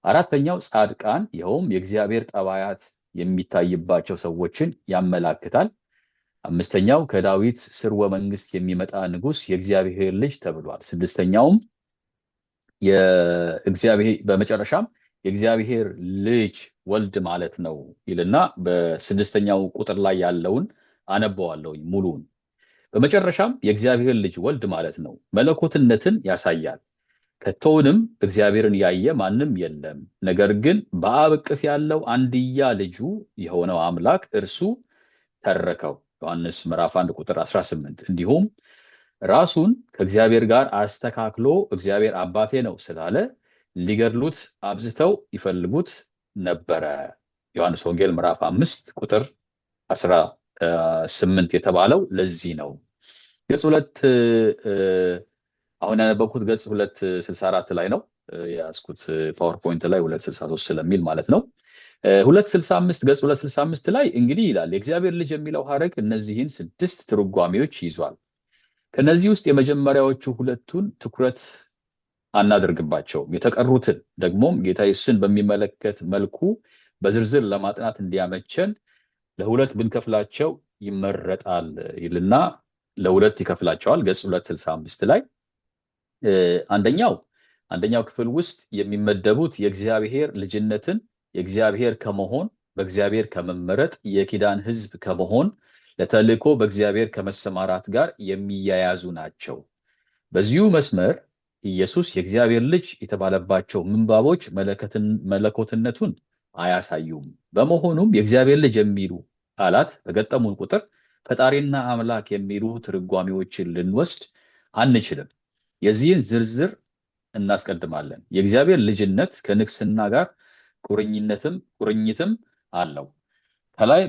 አራተኛው ጻድቃን ይኸውም የእግዚአብሔር ጠባያት የሚታይባቸው ሰዎችን ያመላክታል። 5ኛው ከዳዊት ስርወ መንግስት የሚመጣ ንጉስ የእግዚአብሔር ልጅ ተብሏል። 6ኛውም በመጨረሻም የእግዚአብሔር ልጅ ወልድ ማለት ነው ይልና በ6ኛው ቁጥር ላይ ያለውን አነበዋለሁ ሙሉውን። በመጨረሻም የእግዚአብሔር ልጅ ወልድ ማለት ነው መለኮትነትን ያሳያል። ከቶውንም እግዚአብሔርን ያየ ማንም የለም፣ ነገር ግን በአብ እቅፍ ያለው አንድያ ልጁ የሆነው አምላክ እርሱ ተረከው። ዮሐንስ ምዕራፍ 1 ቁጥር 18። እንዲሁም ራሱን ከእግዚአብሔር ጋር አስተካክሎ እግዚአብሔር አባቴ ነው ስላለ ሊገድሉት አብዝተው ይፈልጉት ነበረ። ዮሐንስ ወንጌል ምዕራፍ 5 ቁጥር 18 የተባለው ለዚህ ነው። ገጽ 2 አሁን ያነበብኩት ገጽ 264 ላይ ነው ያስኩት ፓወርፖይንት ላይ 263 ስለሚል ማለት ነው። 265 ገጽ 265 ላይ እንግዲህ ይላል የእግዚአብሔር ልጅ የሚለው ሐረግ እነዚህን 6 ትርጓሜዎች ይዟል። ከነዚህ ውስጥ የመጀመሪያዎቹ ሁለቱን ትኩረት አናደርግባቸውም። የተቀሩትን ደግሞም ጌታ ኢየሱስን በሚመለከት መልኩ በዝርዝር ለማጥናት እንዲያመቸን ለሁለት ብንከፍላቸው ይመረጣል ይልና ለሁለት ይከፍላቸዋል። ገጽ 265 ላይ አንደኛው ክፍል ውስጥ የሚመደቡት የእግዚአብሔር ልጅነትን የእግዚአብሔር ከመሆን በእግዚአብሔር ከመመረጥ የኪዳን ሕዝብ ከመሆን ለተልእኮ በእግዚአብሔር ከመሰማራት ጋር የሚያያዙ ናቸው። በዚሁ መስመር ኢየሱስ የእግዚአብሔር ልጅ የተባለባቸው ምንባቦች መለኮትነቱን አያሳዩም። በመሆኑም የእግዚአብሔር ልጅ የሚሉ ቃላት በገጠሙን ቁጥር ፈጣሪና አምላክ የሚሉ ትርጓሜዎችን ልንወስድ አንችልም። የዚህን ዝርዝር እናስቀድማለን። የእግዚአብሔር ልጅነት ከንግስና ጋር ቁርኝትም አለው። ከላይ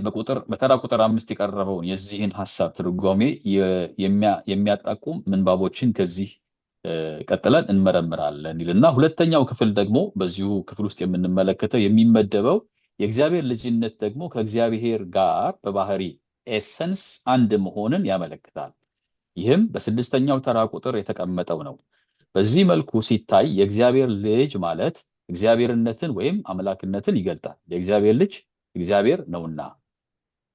በተራ ቁጥር 5 የቀረበውን የዚህን ሐሳብ ትርጓሜ የሚያጣቁም ምንባቦችን ከዚህ ቀጥለን እንመረምራለን ይልና ሁለተኛው ክፍል ደግሞ በዚሁ ክፍል ውስጥ የምንመለከተው የሚመደበው የእግዚአብሔር ልጅነት ደግሞ ከእግዚአብሔር ጋር በባህሪ ኤሰንስ አንድ መሆንን ያመለክታል። ይህም በ6ኛው ተራ ቁጥር የተቀመጠው ነው። በዚህ መልኩ ሲታይ የእግዚአብሔር ልጅ ማለት እግዚአብሔርነትን ወይም አምላክነትን ይገልጣል። የእግዚአብሔር ልጅ እግዚአብሔር ነውና።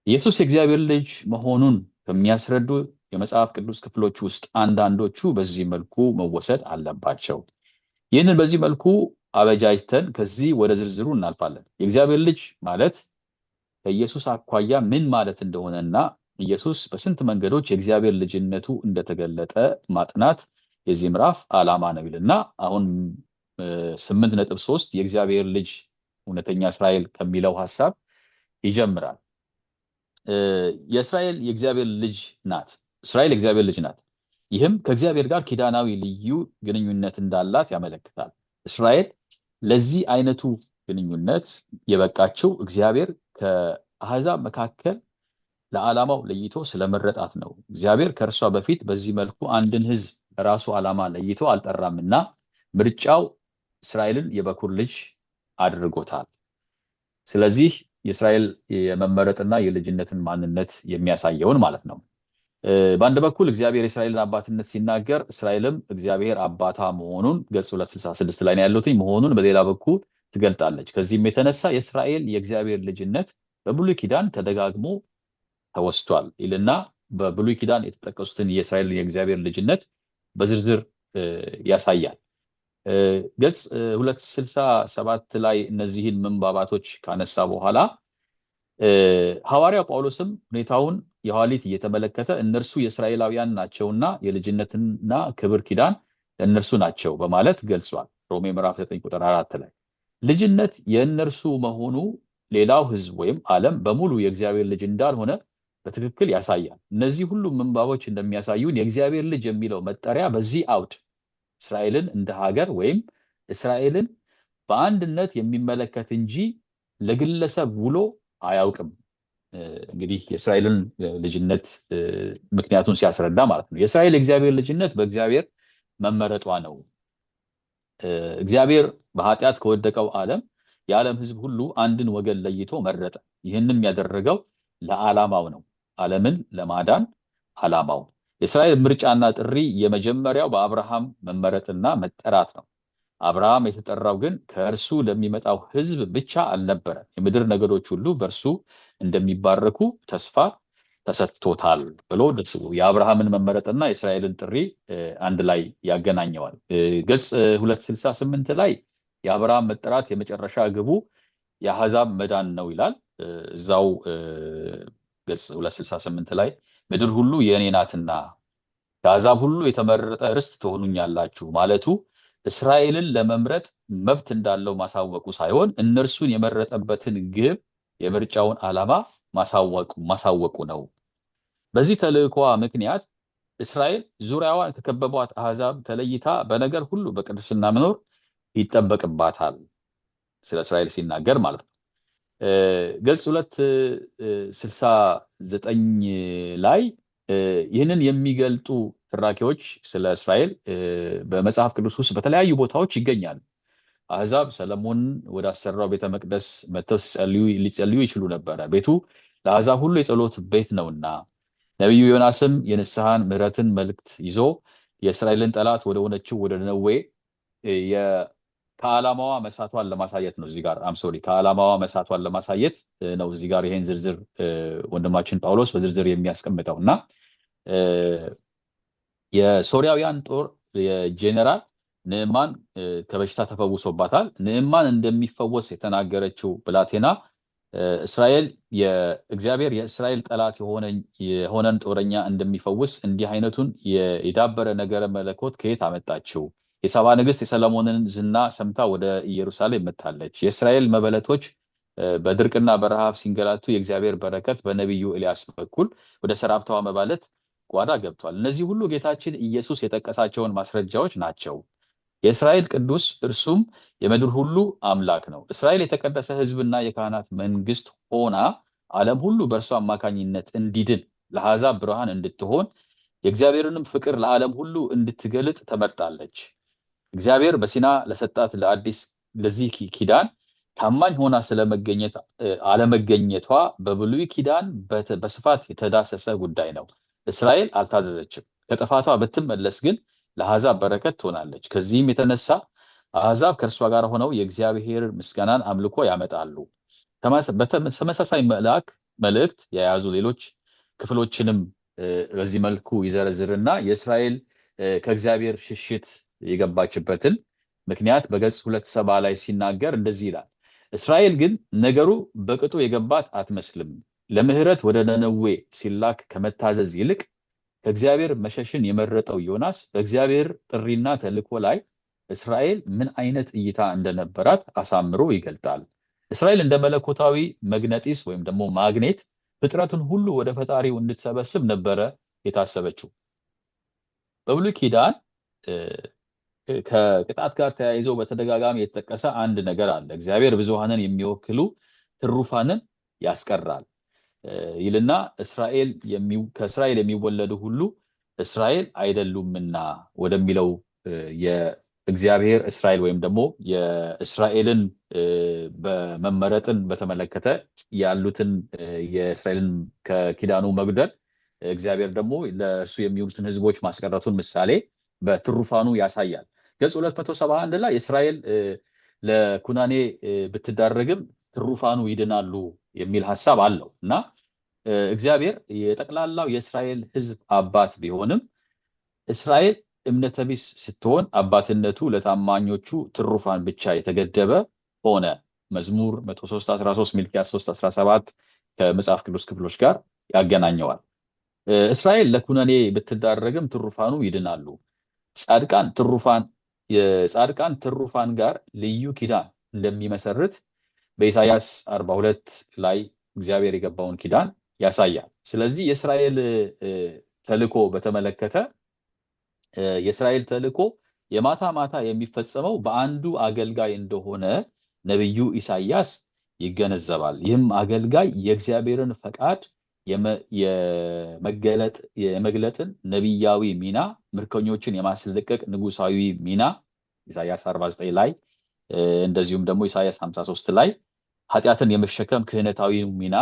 ኢየሱስ የእግዚአብሔር ልጅ መሆኑን ከሚያስረዱ የመጽሐፍ ቅዱስ ክፍሎች ውስጥ አንዳንዶቹ በዚህ መልኩ መወሰድ አለባቸው። ይህንን በዚህ መልኩ አበጃጅተን ከዚህ ወደ ዝርዝሩ እናልፋለን። የእግዚአብሔር ልጅ ማለት ከኢየሱስ አኳያ ምን ማለት እንደሆነና ኢየሱስ በስንት መንገዶች የእግዚአብሔር ልጅነቱ እንደተገለጠ ማጥናት የዚህ ምዕራፍ ዓላማ ነው ይልና አሁን 8.3 የእግዚአብሔር ልጅ እውነተኛ እስራኤል ከሚለው ሐሳብ ይጀምራል። የእስራኤል የእግዚአብሔር ልጅ ናት። እስራኤል የእግዚአብሔር ልጅ ናት። ይህም ከእግዚአብሔር ጋር ኪዳናዊ ልዩ ግንኙነት እንዳላት ያመለክታል። እስራኤል ለዚህ አይነቱ ግንኙነት የበቃችው እግዚአብሔር ከአሕዛብ መካከል ለዓላማው ለይቶ ስለመረጣት ነው። እግዚአብሔር ከእርሷ በፊት በዚህ መልኩ አንድን ሕዝብ ራሱ ዓላማ ለይቶ አልጠራምና ምርጫው እስራኤልን የበኩር ልጅ አድርጎታል። ስለዚህ የእስራኤል የመመረጥና የልጅነትን ማንነት የሚያሳየውን ማለት ነው። በአንድ በኩል እግዚአብሔር የእስራኤልን አባትነት ሲናገር እስራኤልም እግዚአብሔር አባታ መሆኑን ገጽ 266 ላይ ነው ያሉት መሆኑን በሌላ በኩል ትገልጣለች። ከዚህም የተነሳ የእስራኤል የእግዚአብሔር ልጅነት በብሉይ ኪዳን ተደጋግሞ ተወስቷል ይልና በብሉይ ኪዳን የተጠቀሱትን የእስራኤል የእግዚአብሔር ልጅነት በዝርዝር ያሳያል። ገጽ 267 ላይ እነዚህን ምንባባቶች ካነሳ በኋላ ሐዋርያው ጳውሎስም ሁኔታውን የኋሊት እየተመለከተ እነርሱ የእስራኤላውያን ናቸውና የልጅነትና ክብር ኪዳን ለእነርሱ ናቸው በማለት ገልጿል። ሮሜ ምዕራፍ 9 ቁጥር 4 ላይ ልጅነት የእነርሱ መሆኑ ሌላው ሕዝብ ወይም ዓለም በሙሉ የእግዚአብሔር ልጅ እንዳልሆነ በትክክል ያሳያል። እነዚህ ሁሉ ምንባቦች እንደሚያሳዩን የእግዚአብሔር ልጅ የሚለው መጠሪያ በዚህ አውድ እስራኤልን እንደ ሀገር ወይም እስራኤልን በአንድነት የሚመለከት እንጂ ለግለሰብ ውሎ አያውቅም። እንግዲህ የእስራኤልን ልጅነት ምክንያቱን ሲያስረዳ ማለት ነው። የእስራኤል የእግዚአብሔር ልጅነት በእግዚአብሔር መመረጧ ነው። እግዚአብሔር በኃጢአት ከወደቀው ዓለም የዓለም ሕዝብ ሁሉ አንድን ወገን ለይቶ መረጠ። ይህንም ያደረገው ለዓላማው ነው፣ ዓለምን ለማዳን ዓላማው። የእስራኤል ምርጫና ጥሪ የመጀመሪያው በአብርሃም መመረጥና መጠራት ነው። አብርሃም የተጠራው ግን ከእርሱ ለሚመጣው ሕዝብ ብቻ አልነበረ። የምድር ነገዶች ሁሉ በእርሱ እንደሚባረኩ ተስፋ ተሰጥቶታል ብሎ የአብርሃምን መመረጥና የእስራኤልን ጥሪ አንድ ላይ ያገናኘዋል። ገጽ 268 ላይ የአብርሃም መጠራት የመጨረሻ ግቡ የአሕዛብ መዳን ነው ይላል። እዛው ገጽ 268 ላይ ምድር ሁሉ የእኔ ናትና ከአሕዛብ ሁሉ የተመረጠ ርስት ትሆኑኛላችሁ ማለቱ እስራኤልን ለመምረጥ መብት እንዳለው ማሳወቁ ሳይሆን እነርሱን የመረጠበትን ግብ የምርጫውን ዓላማ ማሳወቁ ነው። በዚህ ተልእኮዋ ምክንያት እስራኤል ዙሪያዋን ከከበቧት አሕዛብ ተለይታ በነገር ሁሉ በቅድስና መኖር ይጠበቅባታል። ስለ እስራኤል ሲናገር ማለት ነው። ገጽ 269 ላይ ይህንን የሚገልጡ ትራኪዎች ስለ እስራኤል በመጽሐፍ ቅዱስ ውስጥ በተለያዩ ቦታዎች ይገኛሉ። አሕዛብ ሰለሞን ወደ አሰራው ቤተ መቅደስ መጥተው ሊጸልዩ ይችሉ ነበረ። ቤቱ ለአሕዛብ ሁሉ የጸሎት ቤት ነውና። ነቢዩ ዮናስም የንስሐን ምሕረትን መልእክት ይዞ የእስራኤልን ጠላት ወደ ሆነችው ወደ ነዌ ከዓላማዋ መሳቷን ለማሳየት ነው። እዚህ ጋር ከዓላማዋ መሳቷን ለማሳየት ነው። እዚህ ጋር ይሄን ዝርዝር ወንድማችን ጳውሎስ በዝርዝር የሚያስቀምጠው እና የሶሪያውያን ጦር የጄኔራል ንዕማን ከበሽታ ተፈውሶባታል። ንዕማን እንደሚፈወስ የተናገረችው ብላቴና እስራኤል የእግዚአብሔር የእስራኤል ጠላት የሆነን ጦረኛ እንደሚፈውስ እንዲህ አይነቱን የዳበረ ነገረ መለኮት ከየት አመጣችው? የሳባ ንግስት የሰለሞንን ዝና ሰምታ ወደ ኢየሩሳሌም መጥታለች። የእስራኤል መበለቶች በድርቅና በረሃብ ሲንገላቱ የእግዚአብሔር በረከት በነቢዩ ኤልያስ በኩል ወደ ሰራፕታዋ መባለት ጓዳ ገብቷል። እነዚህ ሁሉ ጌታችን ኢየሱስ የጠቀሳቸውን ማስረጃዎች ናቸው። የእስራኤል ቅዱስ እርሱም የምድር ሁሉ አምላክ ነው። እስራኤል የተቀደሰ ሕዝብና የካህናት መንግስት ሆና ዓለም ሁሉ በእርሷ አማካኝነት እንዲድን ለአሕዛብ ብርሃን እንድትሆን የእግዚአብሔርንም ፍቅር ለዓለም ሁሉ እንድትገልጥ ተመርጣለች። እግዚአብሔር በሲና ለሰጣት ለዚህ ኪዳን ታማኝ ሆና አለመገኘቷ በብሉይ ኪዳን በስፋት የተዳሰሰ ጉዳይ ነው። እስራኤል አልታዘዘችም። ከጥፋቷ ብትመለስ ግን ለአሕዛብ በረከት ትሆናለች። ከዚህም የተነሳ አሕዛብ ከእርሷ ጋር ሆነው የእግዚአብሔር ምስጋናን አምልኮ ያመጣሉ። በተመሳሳይ መልእክት የያዙ ሌሎች ክፍሎችንም በዚህ መልኩ ይዘረዝርና የእስራኤል ከእግዚአብሔር ሽሽት የገባችበትን ምክንያት በገጽ 270 ላይ ሲናገር እንደዚህ ይላል። እስራኤል ግን ነገሩ በቅጡ የገባት አትመስልም። ለምህረት ወደ ነነዌ ሲላክ ከመታዘዝ ይልቅ ከእግዚአብሔር መሸሽን የመረጠው ዮናስ በእግዚአብሔር ጥሪና ተልእኮ ላይ እስራኤል ምን አይነት እይታ እንደነበራት አሳምሮ ይገልጣል። እስራኤል እንደ መለኮታዊ መግነጢስ ወይም ደግሞ ማግኔት ፍጥረትን ሁሉ ወደ ፈጣሪው እንድትሰበስብ ነበረ የታሰበችው። በብሉይ ኪዳን ከቅጣት ጋር ተያይዞ በተደጋጋሚ የተጠቀሰ አንድ ነገር አለ። እግዚአብሔር ብዙሃንን የሚወክሉ ትሩፋንን ያስቀራል ይልና ከእስራኤል የሚወለዱ ሁሉ እስራኤል አይደሉምና ወደሚለው የእግዚአብሔር እስራኤል ወይም ደግሞ የእስራኤልን በመመረጥን በተመለከተ ያሉትን የእስራኤልን ከኪዳኑ መጉደል እግዚአብሔር ደግሞ ለእርሱ የሚውሉትን ሕዝቦች ማስቀረቱን ምሳሌ በትሩፋኑ ያሳያል። ገጽ 271 ላይ እስራኤል ለኩናኔ ብትዳረግም ትሩፋኑ ይድናሉ የሚል ሐሳብ አለው እና እግዚአብሔር የጠቅላላው የእስራኤል ሕዝብ አባት ቢሆንም እስራኤል እምነተ ቢስ ስትሆን አባትነቱ ለታማኞቹ ትሩፋን ብቻ የተገደበ ሆነ። መዝሙር 103:13 ሚልክያስ 3:17 ከመጽሐፍ ቅዱስ ክፍሎች ጋር ያገናኘዋል። እስራኤል ለኩነኔ ብትዳረግም ትሩፋኑ ይድናሉ። የጻድቃን ትሩፋን ጋር ልዩ ኪዳን እንደሚመሰርት በኢሳይያስ 42 ላይ እግዚአብሔር የገባውን ኪዳን ያሳያል። ስለዚህ የእስራኤል ተልእኮ በተመለከተ የእስራኤል ተልእኮ የማታ ማታ የሚፈጸመው በአንዱ አገልጋይ እንደሆነ ነቢዩ ኢሳይያስ ይገነዘባል። ይህም አገልጋይ የእግዚአብሔርን ፈቃድ የመግለጥን ነቢያዊ ሚና፣ ምርኮኞችን የማስለቀቅ ንጉሳዊ ሚና ኢሳይያስ 49 ላይ እንደዚሁም ደግሞ ኢሳይያስ 53 ላይ ኃጢአትን የመሸከም ክህነታዊ ሚና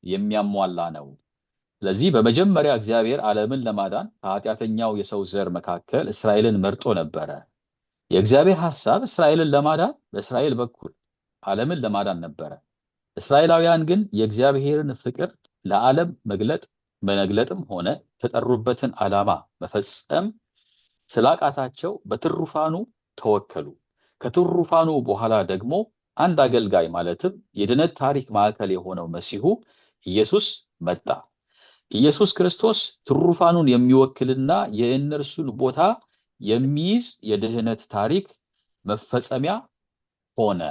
የሚያሟላ ነው። ስለዚህ በመጀመሪያ እግዚአብሔር ዓለምን ለማዳን ከኃጢአተኛው የሰው ዘር መካከል እስራኤልን መርጦ ነበረ። የእግዚአብሔር ሐሳብ እስራኤልን ለማዳን በእስራኤል በኩል ዓለምን ለማዳን ነበረ። እስራኤላውያን ግን የእግዚአብሔርን ፍቅር ለዓለም መግለጥ መግለጥም ሆነ የተጠሩበትን ዓላማ መፈጸም ስላቃታቸው በትሩፋኑ ተወከሉ። ከትሩፋኑ በኋላ ደግሞ አንድ አገልጋይ ማለትም የድነት ታሪክ ማዕከል የሆነው መሲሁ ኢየሱስ መጣ። ኢየሱስ ክርስቶስ ትሩፋኑን የሚወክልና የእነርሱን ቦታ የሚይዝ የድህነት ታሪክ መፈጸሚያ ሆነ።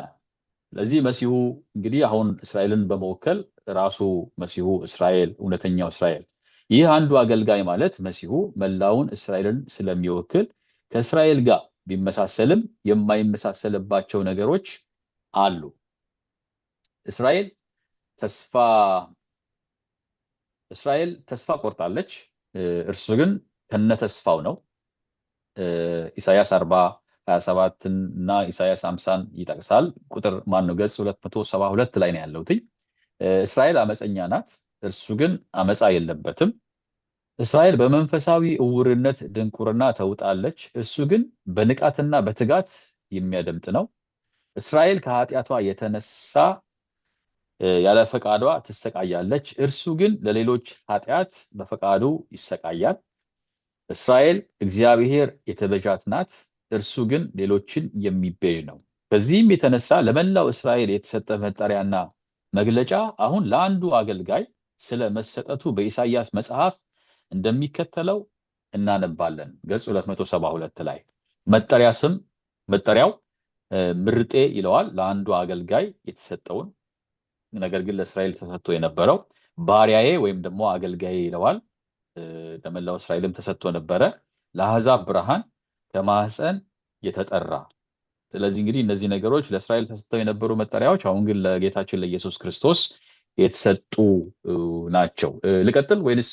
ለዚህ መሲሁ እንግዲህ አሁን እስራኤልን በመወከል ራሱ መሲሁ እስራኤል፣ እውነተኛው እስራኤል። ይህ አንዱ አገልጋይ ማለት መሲሁ መላውን እስራኤልን ስለሚወክል ከእስራኤል ጋር ቢመሳሰልም የማይመሳሰልባቸው ነገሮች አሉ። እስራኤል ተስፋ ቆርጣለች፣ እርሱ ግን ከነተስፋው ነው። ኢሳያስ 40:27 እና ኢሳያስ 50 ይጠቅሳል። ገጽ 272 ላይ ነው ያለሁት። እስራኤል አመፀኛ ናት፣ እርሱ ግን አመፃ የለበትም። እስራኤል በመንፈሳዊ እውርነት ድንቁርና ተውጣለች፣ እርሱ ግን በንቃትና በትጋት የሚያደምጥ ነው። እስራኤል ከኃጢአቷ የተነሳ ያለ ፈቃዷ ትሰቃያለች፣ እርሱ ግን ለሌሎች ኃጢአት በፈቃዱ ይሰቃያል። እስራኤል እግዚአብሔር የተቤዣት ናት፣ እርሱ ግን ሌሎችን የሚቤዥ ነው። በዚህም የተነሳ ለመላው እስራኤል የተሰጠ መጠሪያና መግለጫ አሁን ለአንዱ አገልጋይ ስለ መሰጠቱ በኢሳይያስ መጽሐፍ እንደሚከተለው እናነባለን። ገጽ 272 ላይ መጠሪያው ምርጤ ይለዋል። ለአንዱ አገልጋይ የተሰጠውን ነገር ግን ለእስራኤል ተሰጥቶ የነበረው ባሪያዬ ወይም ደግሞ አገልጋዬ ይለዋል። ለመላው እስራኤልም ተሰጥቶ ነበረ። ለአሕዛብ ብርሃን ከማህፀን የተጠራ። ስለዚህ እንግዲህ እነዚህ ነገሮች ለእስራኤል ተሰጥተው የነበሩ መጠሪያዎች አሁን ግን ለጌታችን ለኢየሱስ ክርስቶስ የተሰጡ ናቸው። ልቀጥል ወይንስ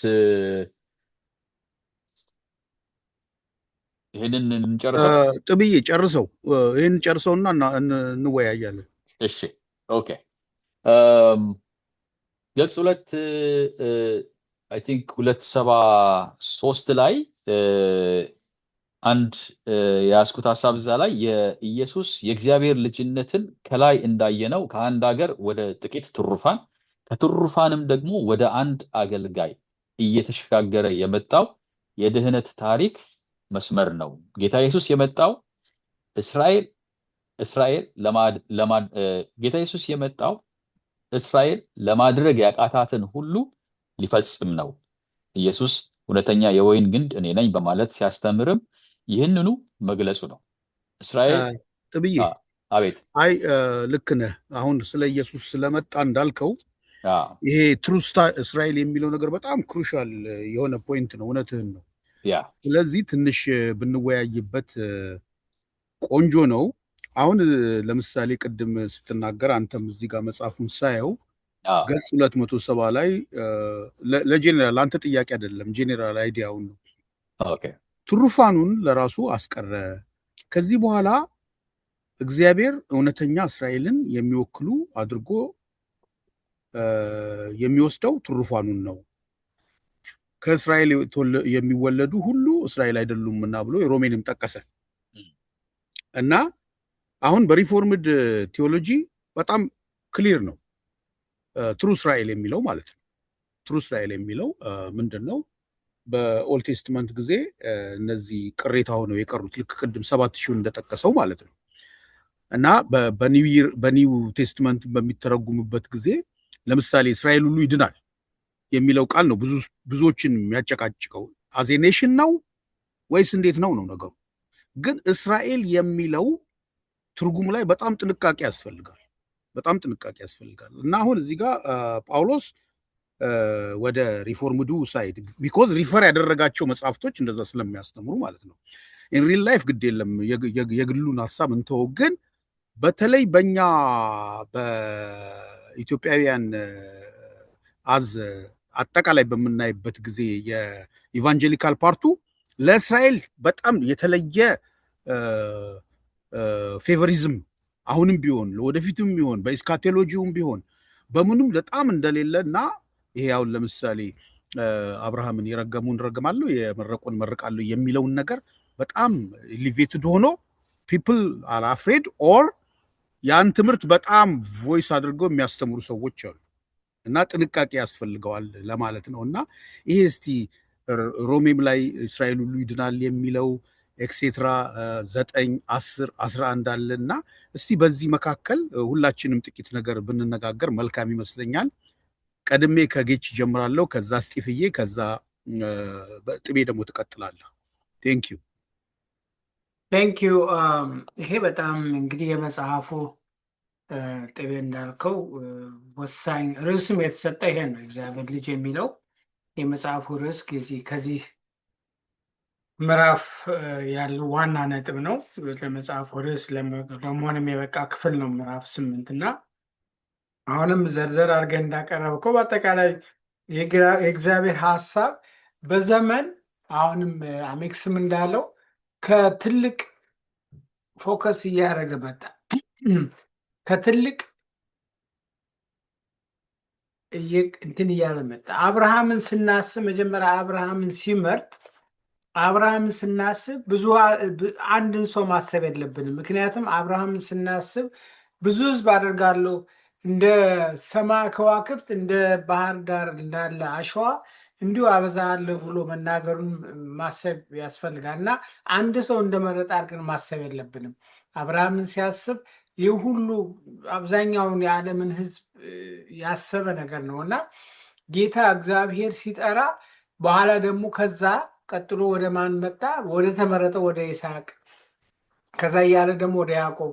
ይሄንን እንጨርሰው? ጥብዬ ጨርሰው፣ ይሄን ጨርሰውና እንወያያለን። እሺ ኦኬ። ገጽ 273 ላይ አንድ የያዝኩት ሀሳብ እዛ ላይ የኢየሱስ የእግዚአብሔር ልጅነትን ከላይ እንዳየነው ከአንድ ሀገር ወደ ጥቂት ትሩፋን ከትሩፋንም ደግሞ ወደ አንድ አገልጋይ እየተሸጋገረ የመጣው የድህነት ታሪክ መስመር ነው። ጌታ ኢየሱስ የመጣው እስራኤል ለማድረግ ያቃታትን ሁሉ ሊፈጽም ነው። ኢየሱስ እውነተኛ የወይን ግንድ እኔ ነኝ በማለት ሲያስተምርም ይህንኑ መግለጹ ነው። እስራኤል ጥብዬ አቤት። አይ ልክ ነህ። አሁን ስለ ኢየሱስ ስለመጣ እንዳልከው ይሄ ትሩስታ እስራኤል የሚለው ነገር በጣም ክሩሻል የሆነ ፖይንት ነው። እውነትህን ነው። ስለዚህ ትንሽ ብንወያይበት ቆንጆ ነው። አሁን ለምሳሌ ቅድም ስትናገር አንተም እዚህ ጋር መጽሐፉን ሳየው ገጽ 270 ላይ ለጄኔራል አንተ ጥያቄ አይደለም፣ ጄኔራል አይዲያውን ነው። ትሩፋኑን ለራሱ አስቀረ። ከዚህ በኋላ እግዚአብሔር እውነተኛ እስራኤልን የሚወክሉ አድርጎ የሚወስደው ትሩፋኑን ነው። ከእስራኤል የሚወለዱ ሁሉ እስራኤል አይደሉምና ብሎ የሮሜንም ጠቀሰ እና አሁን በሪፎርምድ ቴዎሎጂ በጣም ክሊር ነው ትሩ እስራኤል የሚለው ማለት ነው። ትሩ እስራኤል የሚለው ምንድን ነው? በኦልድ ቴስትመንት ጊዜ እነዚህ ቅሬታ ሆነው የቀሩት ልክ ቅድም 7000 እንደጠቀሰው ማለት ነው እና በኒው ቴስትመንት በሚተረጉምበት ጊዜ ለምሳሌ እስራኤል ሁሉ ይድናል የሚለው ቃል ነው ብዙዎችን የሚያጨቃጭቀው። አዜ ኔሽን ነው ወይስ እንዴት ነው ነገሩ? ግን እስራኤል የሚለው ትርጉሙ ላይ በጣም ጥንቃቄ ያስፈልጋል። እና አሁን እዚህ ጋር ጳውሎስ ወደ ሪፎርምዱ ሳይድ ቢኮዝ ሪፈር ያደረጋቸው መጽሐፍቶች እንደዛ ስለሚያስተምሩ ማለት ነው። ኢን ሪል ላይፍ ግድ የለም የግሉን ሀሳብ እንተው። ግን በተለይ በእኛ በኢትዮጵያውያን አጠቃላይ በምናይበት ጊዜ የኢቫንጀሊካል ፓርቱ ለእስራኤል በጣም የተለየ ፌቨሪዝም አሁንም ቢሆን ለወደፊትም ቢሆን በኢስካቴሎጂውም ቢሆን በምኑም በጣም እንደሌለ እና ይሄ አሁን ለምሳሌ አብርሃምን የረገሙን ረግማለሁ የመረቁን መርቃለሁ የሚለውን ነገር በጣም ኤሊቬትድ ሆኖ ፒፕል አር አፍሬድ ኦር ያን ትምህርት በጣም ቮይስ አድርገው የሚያስተምሩ ሰዎች አሉ። እና ጥንቃቄ ያስፈልገዋል ለማለት ነው። እና ይሄ እስቲ ሮሜም ላይ እስራኤል ሁሉ ይድናል የሚለው ኤክሴትራ 9 10 11 አለ እና እስቲ በዚህ መካከል ሁላችንም ጥቂት ነገር ብንነጋገር መልካም ይመስለኛል። ቀድሜ ከጌች ጀምራለሁ፣ ከዛ ስጢፍዬ፣ ከዛ ጥቤ ደግሞ ትቀጥላለህ። ቴንኪዩ ቴንኪዩ። ይሄ በጣም እንግዲህ የመጽሐፉ ጥቤ እንዳልከው ወሳኝ ርዕስም የተሰጠ ይሄ ነው። እግዚአብሔር ልጅ የሚለው የመጽሐፉ ርዕስ ከዚህ ምዕራፍ ያለው ዋና ነጥብ ነው። ለመጽሐፉ ርዕስ ለመሆንም የበቃ ክፍል ነው ምዕራፍ 8 እና አሁንም ዘርዘር አድርገህ እንዳቀረብከው በአጠቃላይ የእግዚአብሔር ሀሳብ በዘመን አሁንም አሜክስም እንዳለው ከትልቅ ፎከስ እያደረገ መጣ። ከትልቅ እንትን እያለ መጣ። አብርሃምን ስናስብ መጀመሪያ አብርሃምን ሲመርጥ አብርሃምን ስናስብ አንድን ሰው ማሰብ የለብንም። ምክንያቱም አብርሃምን ስናስብ ብዙ ሕዝብ አደርጋለሁ እንደ ሰማይ ከዋክብት እንደ ባህር ዳር እንዳለ አሸዋ እንዲሁ አበዛለሁ ብሎ መናገሩን ማሰብ ያስፈልጋል እና አንድ ሰው እንደመረጠ አድርገን ማሰብ የለብንም። አብርሃምን ሲያስብ ይህ ሁሉ አብዛኛውን የዓለምን ሕዝብ ያሰበ ነገር ነው እና ጌታ እግዚአብሔር ሲጠራ በኋላ ደግሞ ከዛ ቀጥሎ ወደ ማን መጣ? ወደ ተመረጠው ወደ ይስሐቅ፣ ከዛ እያለ ደግሞ ወደ ያዕቆብ፣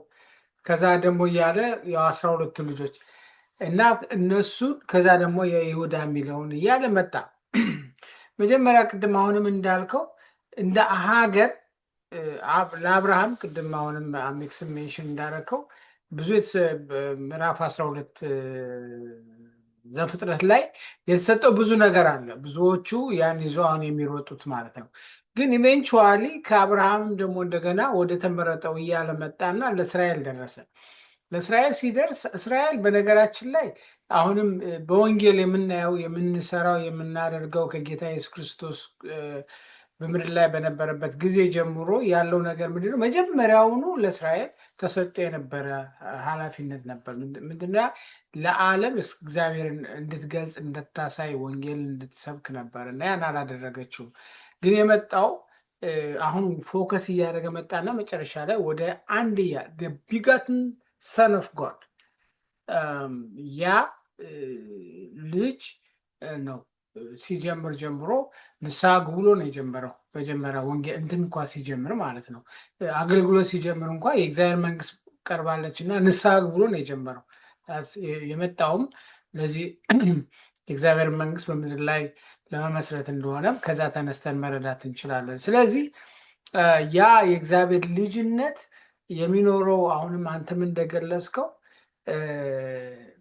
ከዛ ደግሞ እያለ የ12 ልጆች እና እነሱን ከዛ ደግሞ የይሁዳ የሚለውን እያለ መጣ። መጀመሪያ ቅድም አሁንም እንዳልከው እንደ ሀገር ለአብርሃም ቅድም አሁንም አሜክስም ሜንሽን እንዳረከው ብዙ ምዕራፍ 12 ዘፍጥረት ላይ የተሰጠው ብዙ ነገር አለ። ብዙዎቹ ያን ይዞ አሁን የሚሮጡት ማለት ነው። ግን ኢቬንቹዋሊ ከአብርሃምም ደግሞ እንደገና ወደ ተመረጠው እያለ መጣና ለእስራኤል ደረሰ። ለእስራኤል ሲደርስ እስራኤል በነገራችን ላይ አሁንም በወንጌል የምናየው የምንሰራው የምናደርገው ከጌታ ኢየሱስ ክርስቶስ በምድር ላይ በነበረበት ጊዜ ጀምሮ ያለው ነገር ምንድነው? መጀመሪያውኑ ለእስራኤል ተሰጥቶ የነበረ ኃላፊነት ነበር። ምንድነው? ለዓለም እግዚአብሔርን እንድትገልጽ እንድታሳይ ወንጌል እንድትሰብክ ነበር እና ያን አላደረገችውም። ግን የመጣው አሁን ፎከስ እያደረገ መጣና መጨረሻ ላይ ወደ አንድያ ቢጋትን ሰን ኦፍ ጎድ ያ ልጅ ነው። ሲጀምር ጀምሮ ንስሐ ግቡ ብሎ ነው የጀመረው። መጀመሪያ ወንጌል እንትን እንኳ ሲጀምር ማለት ነው አገልግሎት ሲጀምር እንኳ የእግዚአብሔር መንግስት ቀርባለች እና ንስሐ ግቡ ብሎ ነው የጀመረው። የመጣውም ለዚህ የእግዚአብሔር መንግስት በምድር ላይ ለመመስረት እንደሆነም ከዛ ተነስተን መረዳት እንችላለን። ስለዚህ ያ የእግዚአብሔር ልጅነት የሚኖረው አሁንም አንተም እንደገለጽከው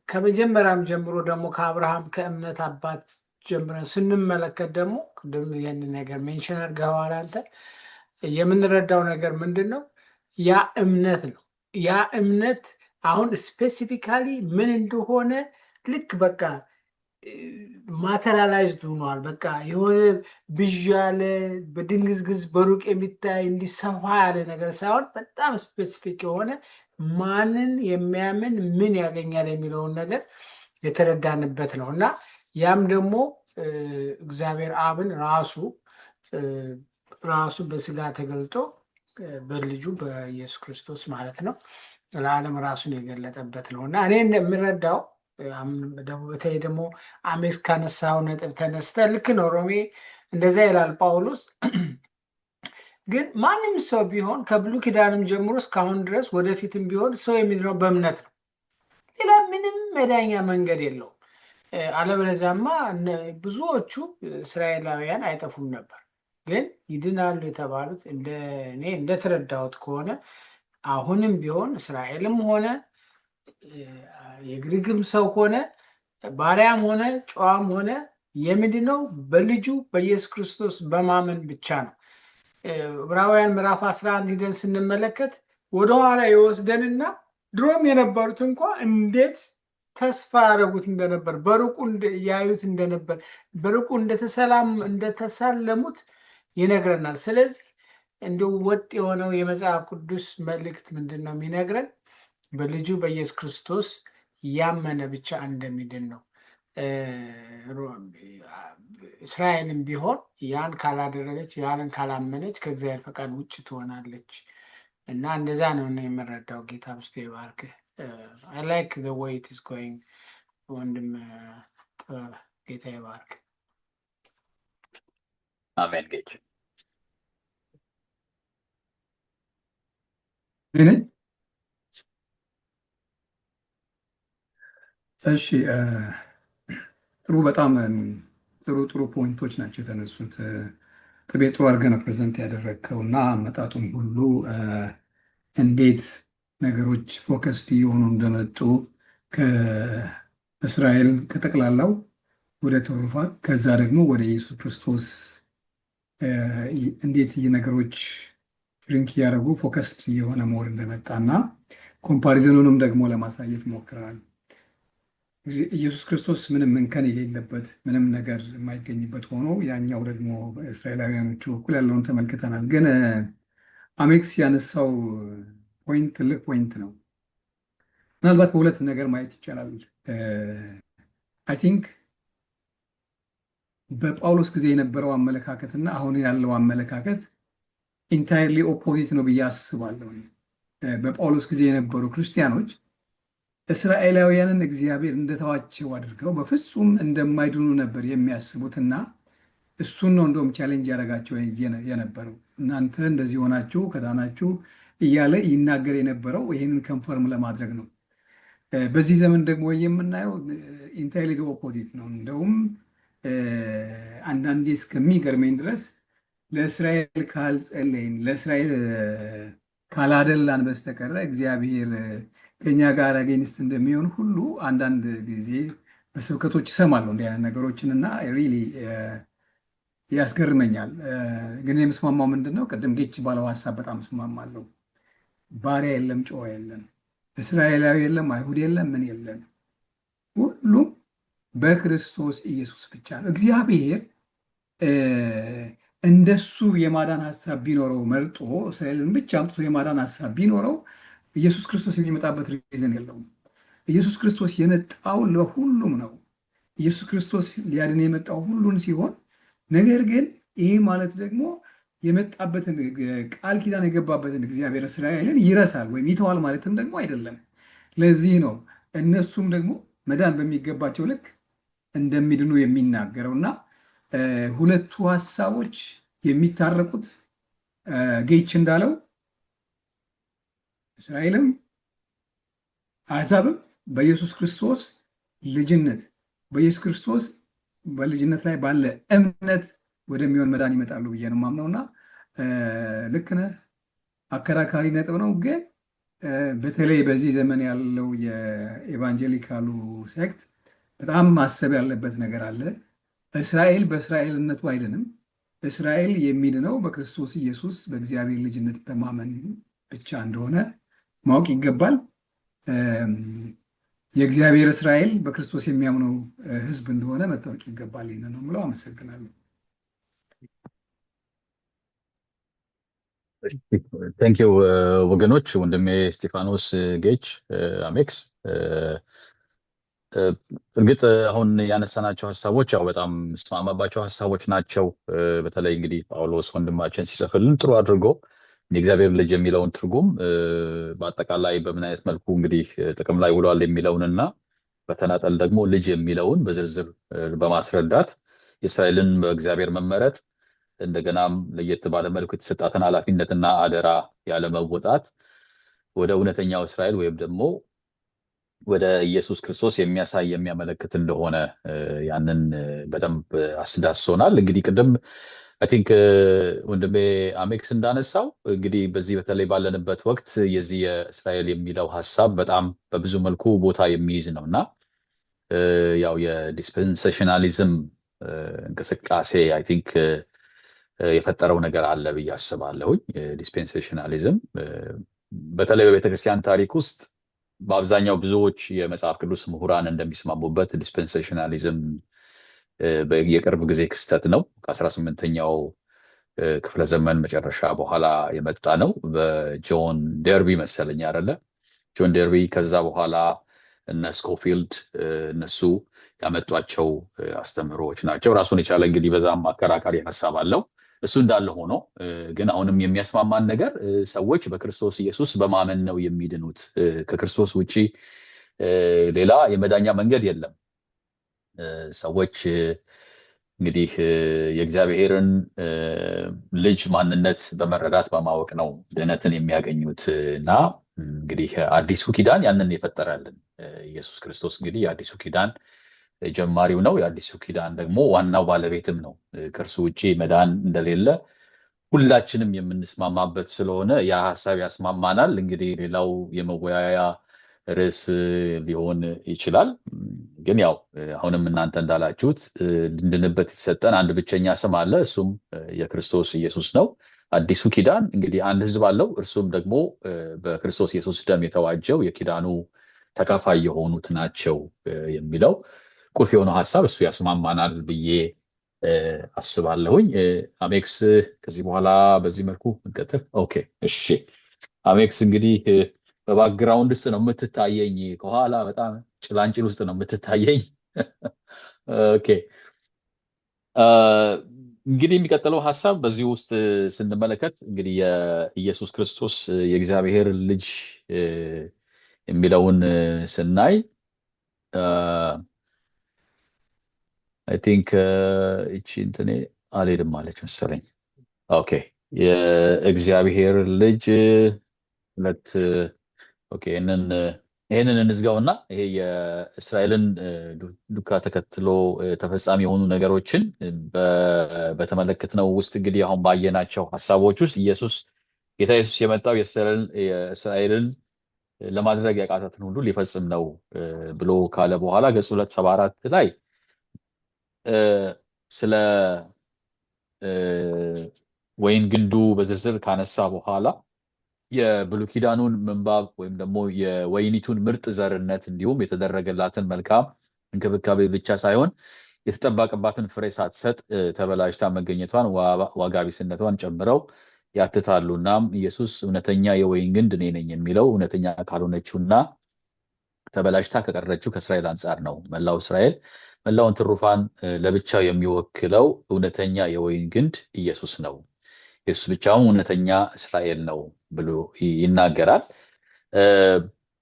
ከመጀመሪያም ጀምሮ ደግሞ ከአብርሃም ከእምነት አባት ጀምረን ስንመለከት ደግሞ ቅድም ይህንን ነገር ሜንሽን አድርገዋል አንተ። የምንረዳው ነገር ምንድን ነው? ያ እምነት ነው። ያ እምነት አሁን ስፔሲፊካሊ ምን እንደሆነ ልክ በቃ ማተሪያላይዝድ ሆኗል። በቃ የሆነ ብዥ ያለ በድንግዝግዝ በሩቅ የሚታይ እንዲሰፋ ያለ ነገር ሳይሆን በጣም ስፔሲፊክ የሆነ ማንን የሚያምን ምን ያገኛል የሚለውን ነገር የተረዳንበት ነው እና ያም ደግሞ እግዚአብሔር አብን ራሱ በስጋ ተገልጦ በልጁ በኢየሱስ ክርስቶስ ማለት ነው ለዓለም ራሱን የገለጠበት ነው እና እኔ እንደምረዳው በተለይ ደግሞ አሜክስ ካነሳው ነጥብ ተነስተ ልክ ነው ሮሜ እንደዛ ይላል ጳውሎስ። ግን ማንም ሰው ቢሆን ከብሉይ ኪዳንም ጀምሮ እስካሁን ድረስ ወደፊትም ቢሆን ሰው የሚድነው በእምነት ነው። ሌላ ምንም መዳኛ መንገድ የለውም። አለበለዚያማ ብዙዎቹ እስራኤላውያን አይጠፉም ነበር። ግን ይድናሉ የተባሉት እኔ እንደተረዳሁት ከሆነ አሁንም ቢሆን እስራኤልም ሆነ የግሪክም ሰው ሆነ ባሪያም ሆነ ጨዋም ሆነ የሚድነው በልጁ በኢየሱስ ክርስቶስ በማመን ብቻ ነው። ዕብራውያን ምዕራፍ 11 ሂደን ስንመለከት ወደኋላ የወስደንና ድሮም የነበሩት እንኳ እንዴት ተስፋ ያደረጉት እንደነበር በሩቁ ያዩት እንደነበር በሩቁ እንደተሳለሙት ይነግረናል። ስለዚህ እንዲሁ ወጥ የሆነው የመጽሐፍ ቅዱስ መልእክት ምንድን ነው የሚነግረን? በልጁ በኢየሱስ ክርስቶስ ያመነ ብቻ እንደሚድን ነው። እስራኤልም ቢሆን ያን ካላደረገች ያንን ካላመነች ከእግዚአብሔር ፈቃድ ውጭ ትሆናለች እና እንደዛ ነው እና የምረዳው። ጌታ ውስጥ ይባርክህ። I like the way it is going ወንድም ጥበብ ጌታ ይባርክ። አሜን ጌች እኔ እሺ ጥሩ በጣም ጥሩ ፖይንቶች ናቸው የተነሱት። ጥቤ ጥሩ አድርገህ ነው ፕሬዘንት ያደረግከው እና አመጣጡን ሁሉ እንዴት ነገሮች ፎከስድ እየሆኑ እንደመጡ ከእስራኤል ከጠቅላላው ወደ ትሩፋት ከዛ ደግሞ ወደ ኢየሱስ ክርስቶስ እንዴት ነገሮች ሽሪንክ እያደረጉ ፎከስድ እየሆነ መሆን እንደመጣና ኮምፓሪዝኑንም ደግሞ ለማሳየት ሞክረናል። ኢየሱስ ክርስቶስ ምንም እንከን የሌለበት ምንም ነገር የማይገኝበት ሆኖ ያኛው ደግሞ በእስራኤላውያኖቹ በኩል ያለውን ተመልክተናል። ግን አሜክስ ያነሳው ፖይንት ትልቅ ፖይንት ነው። ምናልባት በሁለት ነገር ማየት ይቻላል። አይ ቲንክ በጳውሎስ ጊዜ የነበረው አመለካከትና አሁን ያለው አመለካከት ኢንታይርሊ ኦፖዚት ነው ብዬ አስባለሁ። በጳውሎስ ጊዜ የነበሩ ክርስቲያኖች እስራኤላውያንን እግዚአብሔር እንደተዋቸው አድርገው በፍጹም እንደማይድኑ ነበር የሚያስቡትና እሱን ነው እንደውም ቻሌንጅ ያደረጋቸው የነበረው። እናንተ እንደዚህ ሆናችሁ ከዳናችሁ እያለ ይናገር የነበረው ይህንን ከንፈርም ለማድረግ ነው። በዚህ ዘመን ደግሞ የምናየው ኢንታይርሊ ኦፖዚት ነው። እንደውም አንዳንዴ እስከሚገርመኝ ድረስ ለእስራኤል ካልጸለይን ለእስራኤል ካላደላን በስተቀረ እግዚአብሔር ከኛ ጋር አጌንስት እንደሚሆን ሁሉ አንዳንድ ጊዜ በስብከቶች እሰማለሁ እንዲህ አይነት ነገሮችን እና ሪሊ ያስገርመኛል። ግን የምስማማው ምንድን ነው? ቅድም ጌች ባለው ሀሳብ በጣም እስማማለሁ። ባሪያ የለም፣ ጨዋ የለም፣ እስራኤላዊ የለም፣ አይሁድ የለም፣ ምን የለም፣ ሁሉም በክርስቶስ ኢየሱስ ብቻ ነው። እግዚአብሔር እንደሱ የማዳን ሀሳብ ቢኖረው መርጦ እስራኤልን ብቻ አምጥቶ የማዳን ሀሳብ ቢኖረው ኢየሱስ ክርስቶስ የሚመጣበት ሪዝን የለውም። ኢየሱስ ክርስቶስ የመጣው ለሁሉም ነው። ኢየሱስ ክርስቶስ ሊያድን የመጣው ሁሉን ሲሆን፣ ነገር ግን ይህ ማለት ደግሞ የመጣበትን ቃል ኪዳን የገባበትን እግዚአብሔር እስራኤልን ይረሳል ወይም ይተዋል ማለትም ደግሞ አይደለም። ለዚህ ነው እነሱም ደግሞ መዳን በሚገባቸው ልክ እንደሚድኑ የሚናገረው እና ሁለቱ ሀሳቦች የሚታረቁት ጌች እንዳለው እስራኤልም አሕዛብም በኢየሱስ ክርስቶስ ልጅነት በኢየሱስ ክርስቶስ በልጅነት ላይ ባለ እምነት ወደሚሆን መዳን ይመጣሉ ብዬ ነው የማምነውና ልክ ነህ። አከራካሪ ነጥብ ነው። ግን በተለይ በዚህ ዘመን ያለው የኤቫንጀሊካሉ ሴክት በጣም ማሰብ ያለበት ነገር አለ። እስራኤል በእስራኤልነቱ አይድንም። እስራኤል የሚድነው በክርስቶስ ኢየሱስ በእግዚአብሔር ልጅነት በማመን ብቻ እንደሆነ ማወቅ ይገባል። የእግዚአብሔር እስራኤል በክርስቶስ የሚያምነው ሕዝብ እንደሆነ መታወቅ ይገባል። ይህን ነው የምለው። አመሰግናለሁ። ቴንኪው ወገኖች፣ ወንድሜ እስጢፋኖስ ጌች አሜክስ። እርግጥ አሁን ያነሳናቸው ሀሳቦች ያው በጣም ስማማባቸው ሀሳቦች ናቸው። በተለይ እንግዲህ ጳውሎስ ወንድማችን ሲጽፍልን ጥሩ አድርጎ የእግዚአብሔር ልጅ የሚለውን ትርጉም በአጠቃላይ በምን አይነት መልኩ እንግዲህ ጥቅም ላይ ውሏል የሚለውንና በተናጠል ደግሞ ልጅ የሚለውን በዝርዝር በማስረዳት የእስራኤልን በእግዚአብሔር መመረጥ እንደገናም ለየት ባለ መልኩ የተሰጣትን ኃላፊነትና አደራ ያለመወጣት ወደ እውነተኛው እስራኤል ወይም ደግሞ ወደ ኢየሱስ ክርስቶስ የሚያመለክት እንደሆነ ያንን በደንብ አስዳስሶናል። እንግዲህ ቅድም አይ ቲንክ ወንድሜ አሜክስ እንዳነሳው እንግዲህ በዚህ በተለይ ባለንበት ወቅት የዚህ የእስራኤል የሚለው ሀሳብ በጣም በብዙ መልኩ ቦታ የሚይዝ ነው እና ያው የዲስፔንሴሽናሊዝም እንቅስቃሴ አይ ቲንክ የፈጠረው ነገር አለ ብዬ አስባለሁኝ። ዲስፔንሴሽናሊዝም በተለይ በቤተክርስቲያን ታሪክ ውስጥ በአብዛኛው ብዙዎች የመጽሐፍ ቅዱስ ምሁራን እንደሚስማሙበት ዲስፔንሴሽናሊዝም የቅርብ ጊዜ ክስተት ነው። ከ18ኛው ክፍለ ዘመን መጨረሻ በኋላ የመጣ ነው። በጆን ደርቢ መሰለኝ አይደለ? ጆን ደርቢ ከዛ በኋላ እነ ስኮፊልድ እነሱ ያመጧቸው አስተምህሮዎች ናቸው። ራሱን የቻለ እንግዲህ በዛም አከራካሪ ሀሳብ አለው። እሱ እንዳለ ሆኖ ግን አሁንም የሚያስማማን ነገር ሰዎች በክርስቶስ ኢየሱስ በማመን ነው የሚድኑት። ከክርስቶስ ውጪ ሌላ የመዳኛ መንገድ የለም። ሰዎች እንግዲህ የእግዚአብሔርን ልጅ ማንነት በመረዳት በማወቅ ነው ድህነትን የሚያገኙት እና እንግዲህ አዲሱ ኪዳን ያንን የፈጠረልን ኢየሱስ ክርስቶስ እንግዲህ የአዲሱ ኪዳን ጀማሪው ነው። የአዲሱ ኪዳን ደግሞ ዋናው ባለቤትም ነው። ከእርሱ ውጪ መዳን እንደሌለ ሁላችንም የምንስማማበት ስለሆነ ያ ሀሳብ ያስማማናል። እንግዲህ ሌላው የመወያያ ርዕስ ሊሆን ይችላል። ግን ያው አሁንም እናንተ እንዳላችሁት እንድንበት የተሰጠን አንድ ብቸኛ ስም አለ። እሱም የክርስቶስ ኢየሱስ ነው። አዲሱ ኪዳን እንግዲህ አንድ ሕዝብ አለው። እርሱም ደግሞ በክርስቶስ ኢየሱስ ደም የተዋጀው የኪዳኑ ተካፋይ የሆኑት ናቸው የሚለው ቁልፍ የሆነው ሀሳብ እሱ ያስማማናል ብዬ አስባለሁኝ። አሜክስ ከዚህ በኋላ በዚህ መልኩ እንቀጥል። ኦኬ እሺ። አሜክስ እንግዲህ በባክግራውንድ ውስጥ ነው የምትታየኝ፣ ከኋላ በጣም ጭላንጭል ውስጥ ነው የምትታየኝ። ኦኬ እንግዲህ የሚቀጥለው ሀሳብ በዚህ ውስጥ ስንመለከት እንግዲህ የኢየሱስ ክርስቶስ የእግዚአብሔር ልጅ የሚለውን ስናይ አይ ቲንክ እቺ እንትኔ አልሄድም ማለች መሰለኝ። ኦኬ የእግዚአብሔር ልጅ ሁለት ኦኬ ይህንን እንዝጋውና ይሄ የእስራኤልን ዱካ ተከትሎ ተፈጻሚ የሆኑ ነገሮችን በተመለከትነው ውስጥ እንግዲህ አሁን ባየናቸው ሀሳቦች ውስጥ ጌታ ኢየሱስ የመጣው የእስራኤልን ለማድረግ ያቃታትን ሁሉ ሊፈጽም ነው ብሎ ካለ በኋላ ገጽ 274 ላይ ስለ ወይን ግንዱ በዝርዝር ካነሳ በኋላ የብሉይ ኪዳኑን ምንባብ ወይም ደግሞ የወይኒቱን ምርጥ ዘርነት እንዲሁም የተደረገላትን መልካም እንክብካቤ ብቻ ሳይሆን የተጠበቀባትን ፍሬ ሳትሰጥ ተበላሽታ መገኘቷን ዋጋ ቢስነቷን ጨምረው ያትታሉ። እናም ኢየሱስ እውነተኛ የወይን ግንድ እኔ ነኝ የሚለው እውነተኛ ካልሆነችውና ተበላሽታ ከቀረችው ከእስራኤል አንጻር ነው። መላው እስራኤል መላውን ትሩፋን ለብቻው የሚወክለው እውነተኛ የወይን ግንድ ኢየሱስ ነው። ኢየሱስ ብቻውን እውነተኛ እስራኤል ነው ብሎ ይናገራል።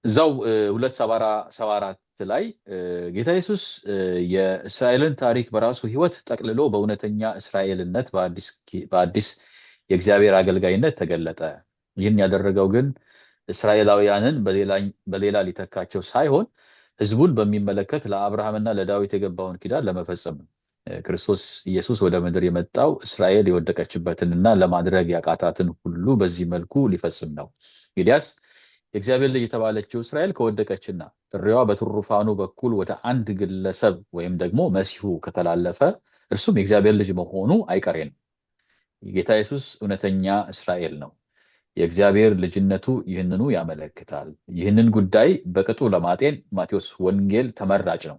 እዛው 274 ላይ ጌታ ኢየሱስ የእስራኤልን ታሪክ በራሱ ሕይወት ጠቅልሎ በእውነተኛ እስራኤልነት በአዲስ የእግዚአብሔር አገልጋይነት ተገለጠ። ይህን ያደረገው ግን እስራኤላውያንን በሌላ ሊተካቸው ሳይሆን ሕዝቡን በሚመለከት ለአብርሃምና ለዳዊት የገባውን ኪዳን ለመፈጸም ነው። ክርስቶስ ኢየሱስ ወደ ምድር የመጣው እስራኤል የወደቀችበትንና ለማድረግ ያቃታትን ሁሉ በዚህ መልኩ ሊፈጽም ነው። እንግዲያስ የእግዚአብሔር ልጅ የተባለችው እስራኤል ከወደቀችና ጥሪዋ በትሩፋኑ በኩል ወደ አንድ ግለሰብ ወይም ደግሞ መሲሁ ከተላለፈ እርሱም የእግዚአብሔር ልጅ መሆኑ አይቀሬ ነው። ጌታ ኢየሱስ እውነተኛ እስራኤል ነው። የእግዚአብሔር ልጅነቱ ይህንኑ ያመለክታል። ይህንን ጉዳይ በቅጡ ለማጤን ማቴዎስ ወንጌል ተመራጭ ነው።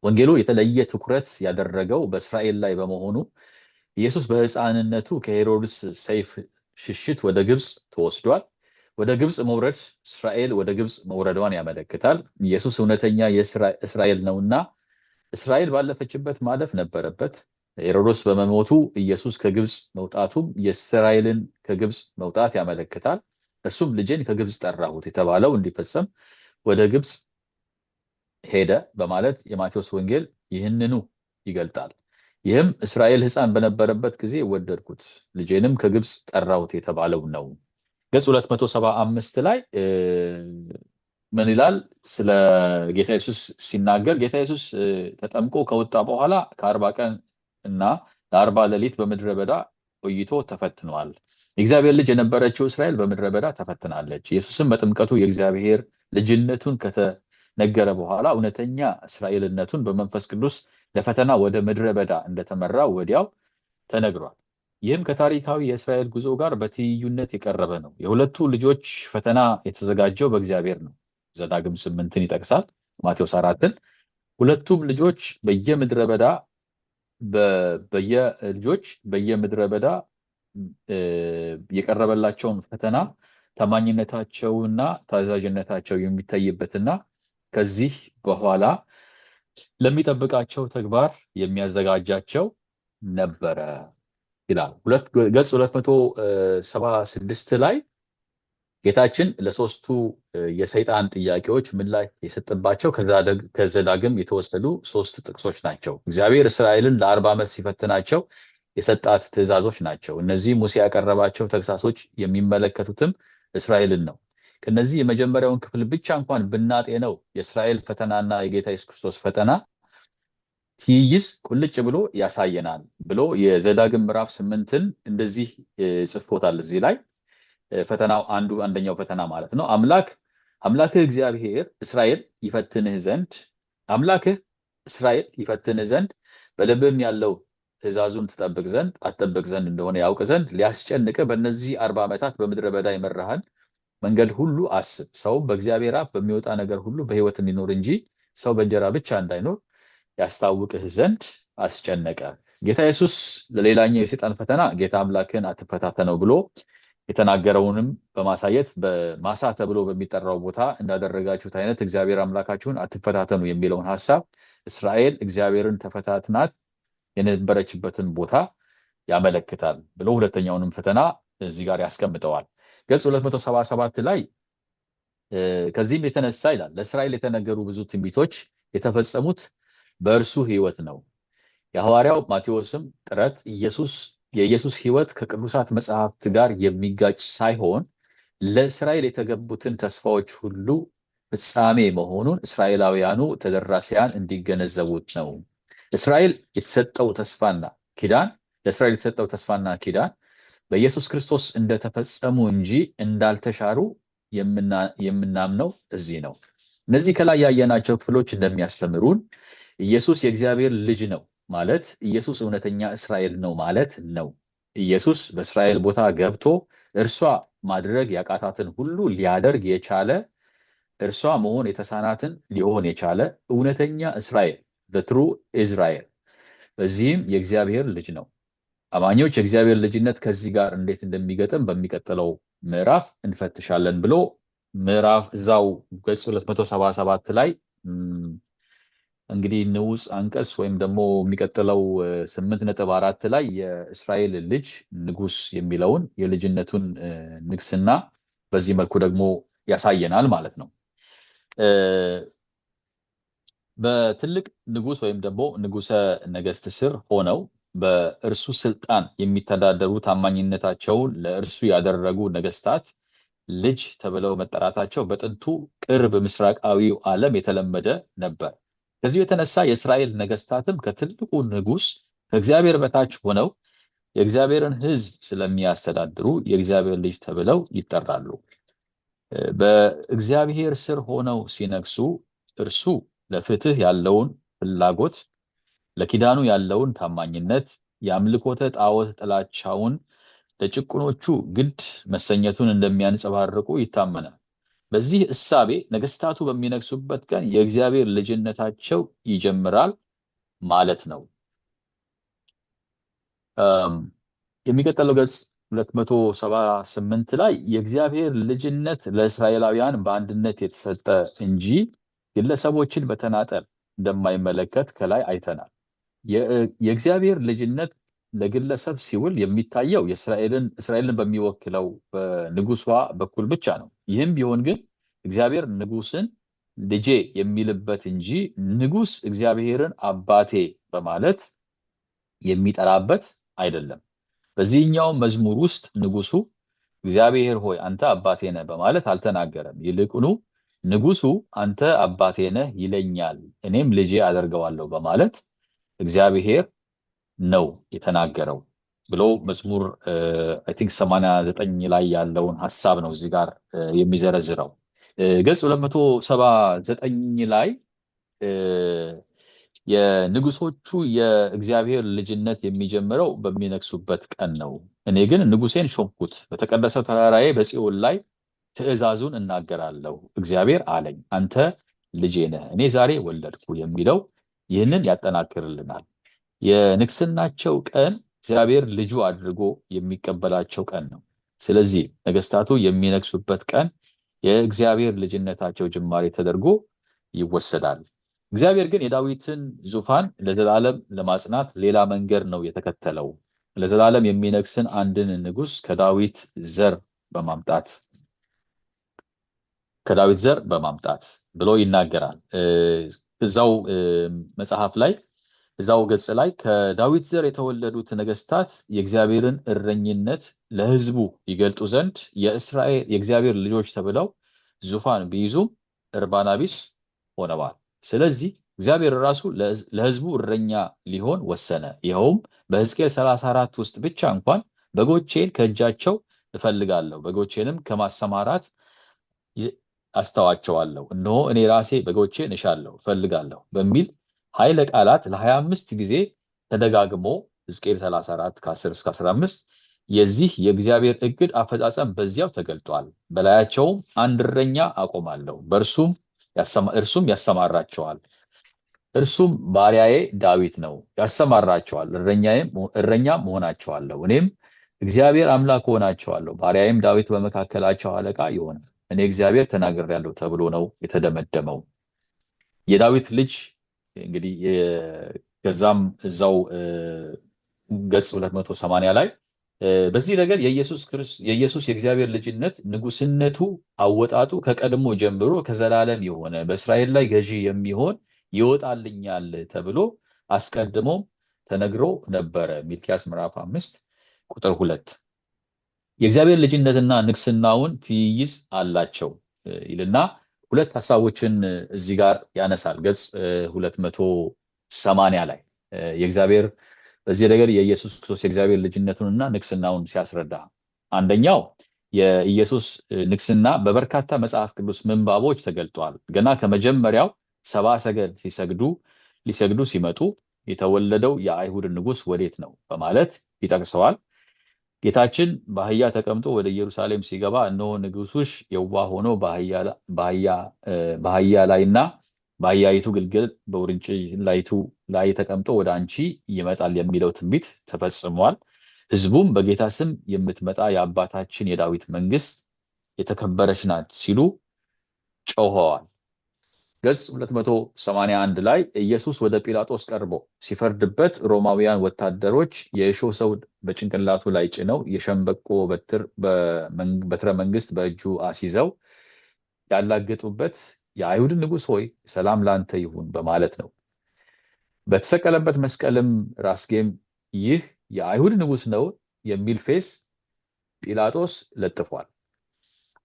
ወንጌሉ የተለየ ትኩረት ያደረገው በእስራኤል ላይ በመሆኑ ኢየሱስ በሕፃንነቱ ከሄሮድስ ሰይፍ ሽሽት ወደ ግብፅ ተወስዷል። ወደ ግብፅ መውረድ እስራኤል ወደ ግብፅ መውረዷን ያመለክታል። ኢየሱስ እውነተኛ የእስራኤል ነውና እስራኤል ባለፈችበት ማለፍ ነበረበት። ሄሮድስ በመሞቱ ኢየሱስ ከግብፅ መውጣቱም የእስራኤልን ከግብፅ መውጣት ያመለክታል። እሱም ልጄን ከግብፅ ጠራሁት የተባለው እንዲፈጸም ወደ ግብፅ ሄደ በማለት የማቴዎስ ወንጌል ይህንኑ ይገልጣል። ይህም እስራኤል ሕፃን በነበረበት ጊዜ ወደድኩት ልጄንም ከግብፅ ጠራሁት የተባለው ነው። ገጽ 275 ላይ ምን ይላል? ስለ ጌታ ኢየሱስ ሲናገር ጌታ ኢየሱስ ተጠምቆ ከወጣ በኋላ ከ40 ቀን እና ለ40 ሌሊት በምድረ በዳ ቆይቶ ተፈትኗል። የእግዚአብሔር ልጅ የነበረችው እስራኤል በምድረ በዳ ተፈትናለች። ኢየሱስም በጥምቀቱ የእግዚአብሔር ልጅነቱን ከተነገረ በኋላ እውነተኛ እስራኤልነቱን በመንፈስ ቅዱስ ለፈተና ወደ ምድረ በዳ እንደተመራ ወዲያው ተነግሯል። ይህም ከታሪካዊ የእስራኤል ጉዞ ጋር በትይዩነት የቀረበ ነው። የሁለቱ ልጆች ፈተና የተዘጋጀው በእግዚአብሔር ነው። ዘዳግም 8ን ይጠቅሳል፣ ማቴዎስ 4ን። ሁለቱም ልጆች በየምድረ በዳ በየምድረ በዳ የቀረበላቸውን ፈተና ታማኝነታቸውና ታዛዥነታቸው የሚታይበትና ከዚህ በኋላ ለሚጠብቃቸው ተግባር የሚያዘጋጃቸው ነበረ ይላል። ገጽ 276 ላይ ጌታችን ለሶስቱ የሰይጣን ጥያቄዎች ምላሽ የሰጠባቸው ከዘዳግም የተወሰዱ 3 ጥቅሶች ናቸው። እግዚአብሔር እስራኤልን ለ40 ዓመት ሲፈትናቸው የሰጣት ትእዛዞች ናቸው። እነዚህ ሙሴ ያቀረባቸው ተግሳጾች የሚመለከቱትም እስራኤልን ነው። ከነዚህ የመጀመሪያውን ክፍል ብቻ እንኳን ብናጤነው የእስራኤል ፈተናና የጌታ ኢየሱስ ክርስቶስ ፈተና ትይይዝ ቁልጭ ብሎ ያሳየናል ብሎ የዘዳግም ምዕራፍ 8ን እንደዚህ ጽፎታል። እዚህ ላይ ፈተናው አንደኛው ፈተና ማለት ነው። አምላክህ እግዚአብሔር እስራኤል ይፈትንህ ዘንድ በልብም ያለው ትእዛዙን አትጠብቅ ዘንድ እንደሆነ ያውቅ ዘንድ ሊያስጨንቅህ በእነዚህ 40 ዓመታት በምድረ በዳ የመራህን መንገድ ሁሉ አስብ። ሰው በእግዚአብሔር አፍ በሚወጣ ነገር ሁሉ በሕይወት እንዲኖር እንጂ ሰው በእንጀራ ብቻ እንዳይኖር ያስታውቅህ ዘንድ አስጨነቀ። ጌታ ኢየሱስ ለሌላኛው የሰይጣን ፈተና ጌታ አምላክህን አትፈታተነው ብሎ የተናገረውንም በማሳየት በማሳ ተብሎ በሚጠራው ቦታ እንዳደረጋችሁት አይነት እግዚአብሔር አምላካችሁን አትፈታተኑ የሚለውን ሐሳብ እስራኤል እግዚአብሔርን ተፈታትናት የነበረችበትን ቦታ ያመለክታል ብሎ ሁለተኛውንም ፈተና እዚህ ጋር ያስቀምጠዋል። ገጽ 277 ላይ ከዚህም የተነሳ ይላል ለእስራኤል የተነገሩ ብዙ ትንቢቶች የተፈጸሙት በእርሱ ሕይወት ነው። የሐዋርያው ማቴዎስም ጥረት የኢየሱስ ሕይወት ከቅዱሳት መጽሐፍት ጋር የሚጋጭ ሳይሆን ለእስራኤል የተገቡትን ተስፋዎች ሁሉ ፍጻሜ መሆኑን እስራኤላውያኑ ተደራሲያን እንዲገነዘቡት ነው። ለእስራኤል የተሰጠው ተስፋና ኪዳን በኢየሱስ ክርስቶስ እንደተፈጸሙ እንጂ እንዳልተሻሩ የምናምነው እዚህ ነው። እነዚህ ከላይ ያየናቸው ክፍሎች እንደሚያስተምሩን ኢየሱስ የእግዚአብሔር ልጅ ነው ማለት ኢየሱስ እውነተኛ እስራኤል ነው ማለት ነው። ኢየሱስ በእስራኤል ቦታ ገብቶ እርሷ ማድረግ ያቃታትን ሁሉ ሊያደርግ የቻለ፣ እርሷ መሆን የተሳናትን ሊሆን የቻለ እውነተኛ እስራኤል the true Israel፣ በዚህም የእግዚአብሔር ልጅ ነው። አማኞች የእግዚአብሔር ልጅነት ከዚህ ጋር እንዴት እንደሚገጥም በሚቀጥለው ምዕራፍ እንፈትሻለን ብሎ ምዕራፍ እዛው ገጽ 277 ላይ እንግዲህ ንዑስ አንቀጽ ወይም ደግሞ የሚቀጥለው 8.4 ላይ የእስራኤል ልጅ ንጉስ የሚለውን የልጅነቱን ንግስና በዚህ መልኩ ደግሞ ያሳየናል ማለት ነው። በትልቅ ንጉስ ወይም ደግሞ ንጉሰ ነገስት ስር ሆነው በእርሱ ስልጣን የሚተዳደሩ ታማኝነታቸውን ለእርሱ ያደረጉ ነገስታት ልጅ ተብለው መጠራታቸው በጥንቱ ቅርብ ምስራቃዊው ዓለም የተለመደ ነበር። ከዚህ የተነሳ የእስራኤል ነገስታትም ከትልቁ ንጉስ ከእግዚአብሔር በታች ሆነው የእግዚአብሔርን ሕዝብ ስለሚያስተዳድሩ የእግዚአብሔር ልጅ ተብለው ይጠራሉ። በእግዚአብሔር ስር ሆነው ሲነግሱ እርሱ ለፍትህ ያለውን ፍላጎት፣ ለኪዳኑ ያለውን ታማኝነት፣ የአምልኮተ ጣዖት ጥላቻውን፣ ለጭቁኖቹ ግድ መሰኘቱን እንደሚያንጸባርቁ ይታመናል። በዚህ እሳቤ ነገስታቱ በሚነግሱበት ቀን የእግዚአብሔር ልጅነታቸው ይጀምራል ማለት ነው። የሚቀጥለው ገጽ 278 ላይ የእግዚአብሔር ልጅነት ለእስራኤላውያን በአንድነት የተሰጠ እንጂ ግለሰቦችን በተናጠል እንደማይመለከት ከላይ አይተናል። የእግዚአብሔር ልጅነት ለግለሰብ ሲውል የሚታየው እስራኤልን በሚወክለው በንጉሷ በኩል ብቻ ነው። ይህም ቢሆን ግን እግዚአብሔር ንጉስን ልጄ የሚልበት እንጂ ንጉስ እግዚአብሔርን አባቴ በማለት የሚጠራበት አይደለም። በዚህኛው መዝሙር ውስጥ ንጉሱ እግዚአብሔር ሆይ አንተ አባቴ ነህ በማለት አልተናገረም። ይልቁኑ ንጉሱ አንተ አባቴ ነህ ይለኛል፣ እኔም ልጄ አደርገዋለሁ በማለት እግዚአብሔር ነው የተናገረው ብሎ መዝሙር አይ ቲንክ 89 ላይ ያለውን ሐሳብ ነው እዚህ ጋር የሚዘረዝረው። ገጽ 279 ላይ የንጉሶቹ የእግዚአብሔር ልጅነት የሚጀምረው በሚነግሱበት ቀን ነው። እኔ ግን ንጉሴን ሾምኩት፣ በተቀደሰው ተራራዬ በጽዮን ላይ ትእዛዙን እናገራለሁ። እግዚአብሔር አለኝ አንተ ልጄ ነህ፣ እኔ ዛሬ ወለድኩ የሚለው ይህንን ያጠናክርልናል። የንግስናቸው ቀን እግዚአብሔር ልጁ አድርጎ የሚቀበላቸው ቀን ነው። ስለዚህ ነገስታቱ የሚነግሱበት ቀን የእግዚአብሔር ልጅነታቸው ጅማሬ ተደርጎ ይወሰዳል። እግዚአብሔር ግን የዳዊትን ዙፋን ለዘላለም ለማጽናት ሌላ መንገድ ነው የተከተለው። ለዘላለም የሚነግስን አንድን ንጉስ ከዳዊት ዘር በማምጣት ብሎ ይናገራል። እዛው መጽሐፍ ላይ እዛው ገጽ ላይ ከዳዊት ዘር የተወለዱት ነገስታት የእግዚአብሔርን እረኝነት ለህዝቡ ይገልጡ ዘንድ የእግዚአብሔር ልጆች ተብለው ዙፋን ቢይዙም እርባና ቢስ ሆነዋል። ስለዚህ እግዚአብሔር ራሱ ለህዝቡ እረኛ ሊሆን ወሰነ። ይኸውም በሕዝቅኤል 34 ውስጥ ብቻ እንኳን በጎቼን ከእጃቸው እፈልጋለሁ፣ በጎቼንም ከማሰማራት አስተዋቸዋለሁ፣ እነሆ እኔ ራሴ በጎቼን እሻለሁ እፈልጋለሁ በሚል ኃይለ ቃላት ለ25 ጊዜ ተደጋግሞ ሕዝቅኤል 34 ከ10-15 የዚህ የእግዚአብሔር እቅድ አፈጻጸም በዚያው ተገልጧል። በላያቸውም አንድ እረኛ አቆማለሁ፣ እርሱም ያሰማራቸዋል። እርሱም ባሪያዬ ዳዊት ነው፣ ያሰማራቸዋል፣ እረኛ መሆናቸዋለሁ። እኔም እግዚአብሔር አምላክ ሆናቸዋለሁ፣ ባሪያዬም ዳዊት በመካከላቸው አለቃ ይሆናል። እኔ እግዚአብሔር ተናግሬያለሁ ተብሎ ነው የተደመደመው። የዳዊት ልጅ እንግዲህ ከዛም እዛው ገጽ 280 ላይ በዚህ ነገር የኢየሱስ የእግዚአብሔር ልጅነት ንጉስነቱ አወጣጡ ከቀድሞ ጀምሮ ከዘላለም የሆነ በእስራኤል ላይ ገዢ የሚሆን ይወጣልኛል ተብሎ አስቀድሞ ተነግሮ ነበረ። ሚልክያስ ምዕራፍ 5 ቁጥር 2 የእግዚአብሔር ልጅነትና ንግስናውን ትይይዝ አላቸው ይልና ሁለት ሐሳቦችን እዚህ ጋር ያነሳል። ገጽ 280 ላይ የእግዚአብሔር በዚህ ነገር የኢየሱስ ክርስቶስ የእግዚአብሔር ልጅነቱንና ንግስናውን ሲያስረዳ አንደኛው የኢየሱስ ንግስና በበርካታ መጽሐፍ ቅዱስ ምንባቦች ተገልጧል። ገና ከመጀመሪያው ሰባ ሰገል ሊሰግዱ ሲመጡ የተወለደው የአይሁድ ንጉስ ወዴት ነው በማለት ይጠቅሰዋል። ጌታችን በአህያ ተቀምጦ ወደ ኢየሩሳሌም ሲገባ እነሆ ንጉሱሽ የዋህ ሆኖ በአህያ ላይና በአህያይቱ ግልገል በውርንጭላይቱ ላይ ተቀምጦ ወደ አንቺ ይመጣል የሚለው ትንቢት ተፈጽሟል። ህዝቡም በጌታ ስም የምትመጣ የአባታችን የዳዊት መንግስት የተከበረች ናት ሲሉ ጮኸዋል። ገጽ 281 ላይ ኢየሱስ ወደ ጲላጦስ ቀርቦ ሲፈርድበት ሮማውያን ወታደሮች የእሾህ ዘውድ በጭንቅላቱ ላይ ጭነው የሸምበቆ በትረ መንግስት በእጁ አስይዘው ያላገጡበት የአይሁድ ንጉስ ሆይ ሰላም ላንተ ይሁን በማለት ነው። በተሰቀለበት መስቀልም ራስጌም ይህ የአይሁድ ንጉስ ነው የሚል ፌስ ጲላጦስ ለጥፏል።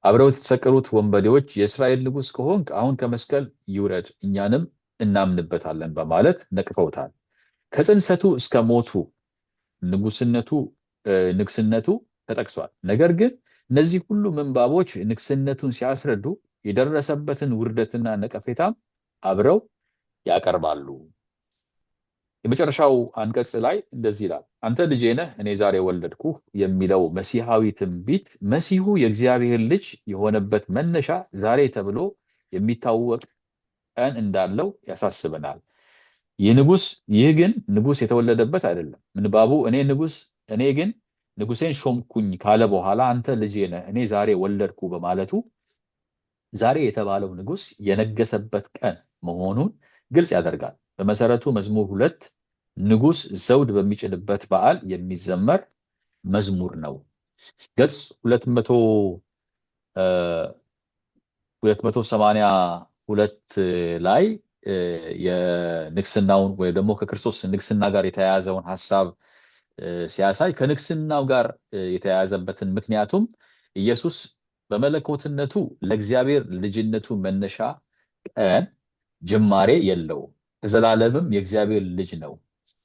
አብረው የተሰቀሉት ወንበዴዎች የእስራኤል ንጉስ ከሆንክ አሁን ከመስቀል ይውረድ እኛንም እናምንበታለን በማለት ነቅፈውታል። ከጽንሰቱ እስከ ሞቱ ንግስነቱ ተጠቅሷል። ነገር ግን እነዚህ ሁሉ ምንባቦች ንግስነቱን ሲያስረዱ የደረሰበትን ውርደትና ነቀፌታም አብረው ያቀርባሉ። የመጨረሻው አንቀጽ ላይ እንደዚህ ይላል፣ አንተ ልጄ ነህ እኔ ዛሬ ወለድኩህ የሚለው መሲሐዊ ትንቢት መሲሁ የእግዚአብሔር ልጅ የሆነበት መነሻ ዛሬ ተብሎ የሚታወቅ ቀን እንዳለው ያሳስበናል። ይህ ግን ንጉስ የተወለደበት አይደለም። ምንባቡ እኔ ግን ንጉሴን ሾምኩኝ ካለ በኋላ አንተ ልጄ ነህ እኔ ዛሬ ወለድኩ በማለቱ ዛሬ የተባለው ንጉስ የነገሰበት ቀን መሆኑን ግልጽ ያደርጋል። በመሰረቱ መዝሙር 2 ንጉስ ዘውድ በሚጭንበት በዓል የሚዘመር መዝሙር ነው። ገጽ 282 ላይ የንግስናውን ወይም ደግሞ ከክርስቶስ ንግስና ጋር የተያያዘውን ሐሳብ ሲያሳይ ከንግስናው ጋር የተያያዘበትን ምክንያቱም ኢየሱስ በመለኮትነቱ ለእግዚአብሔር ልጅነቱ መነሻ ቀን ጅማሬ የለውም። ከዘላለምም የእግዚአብሔር ልጅ ነው።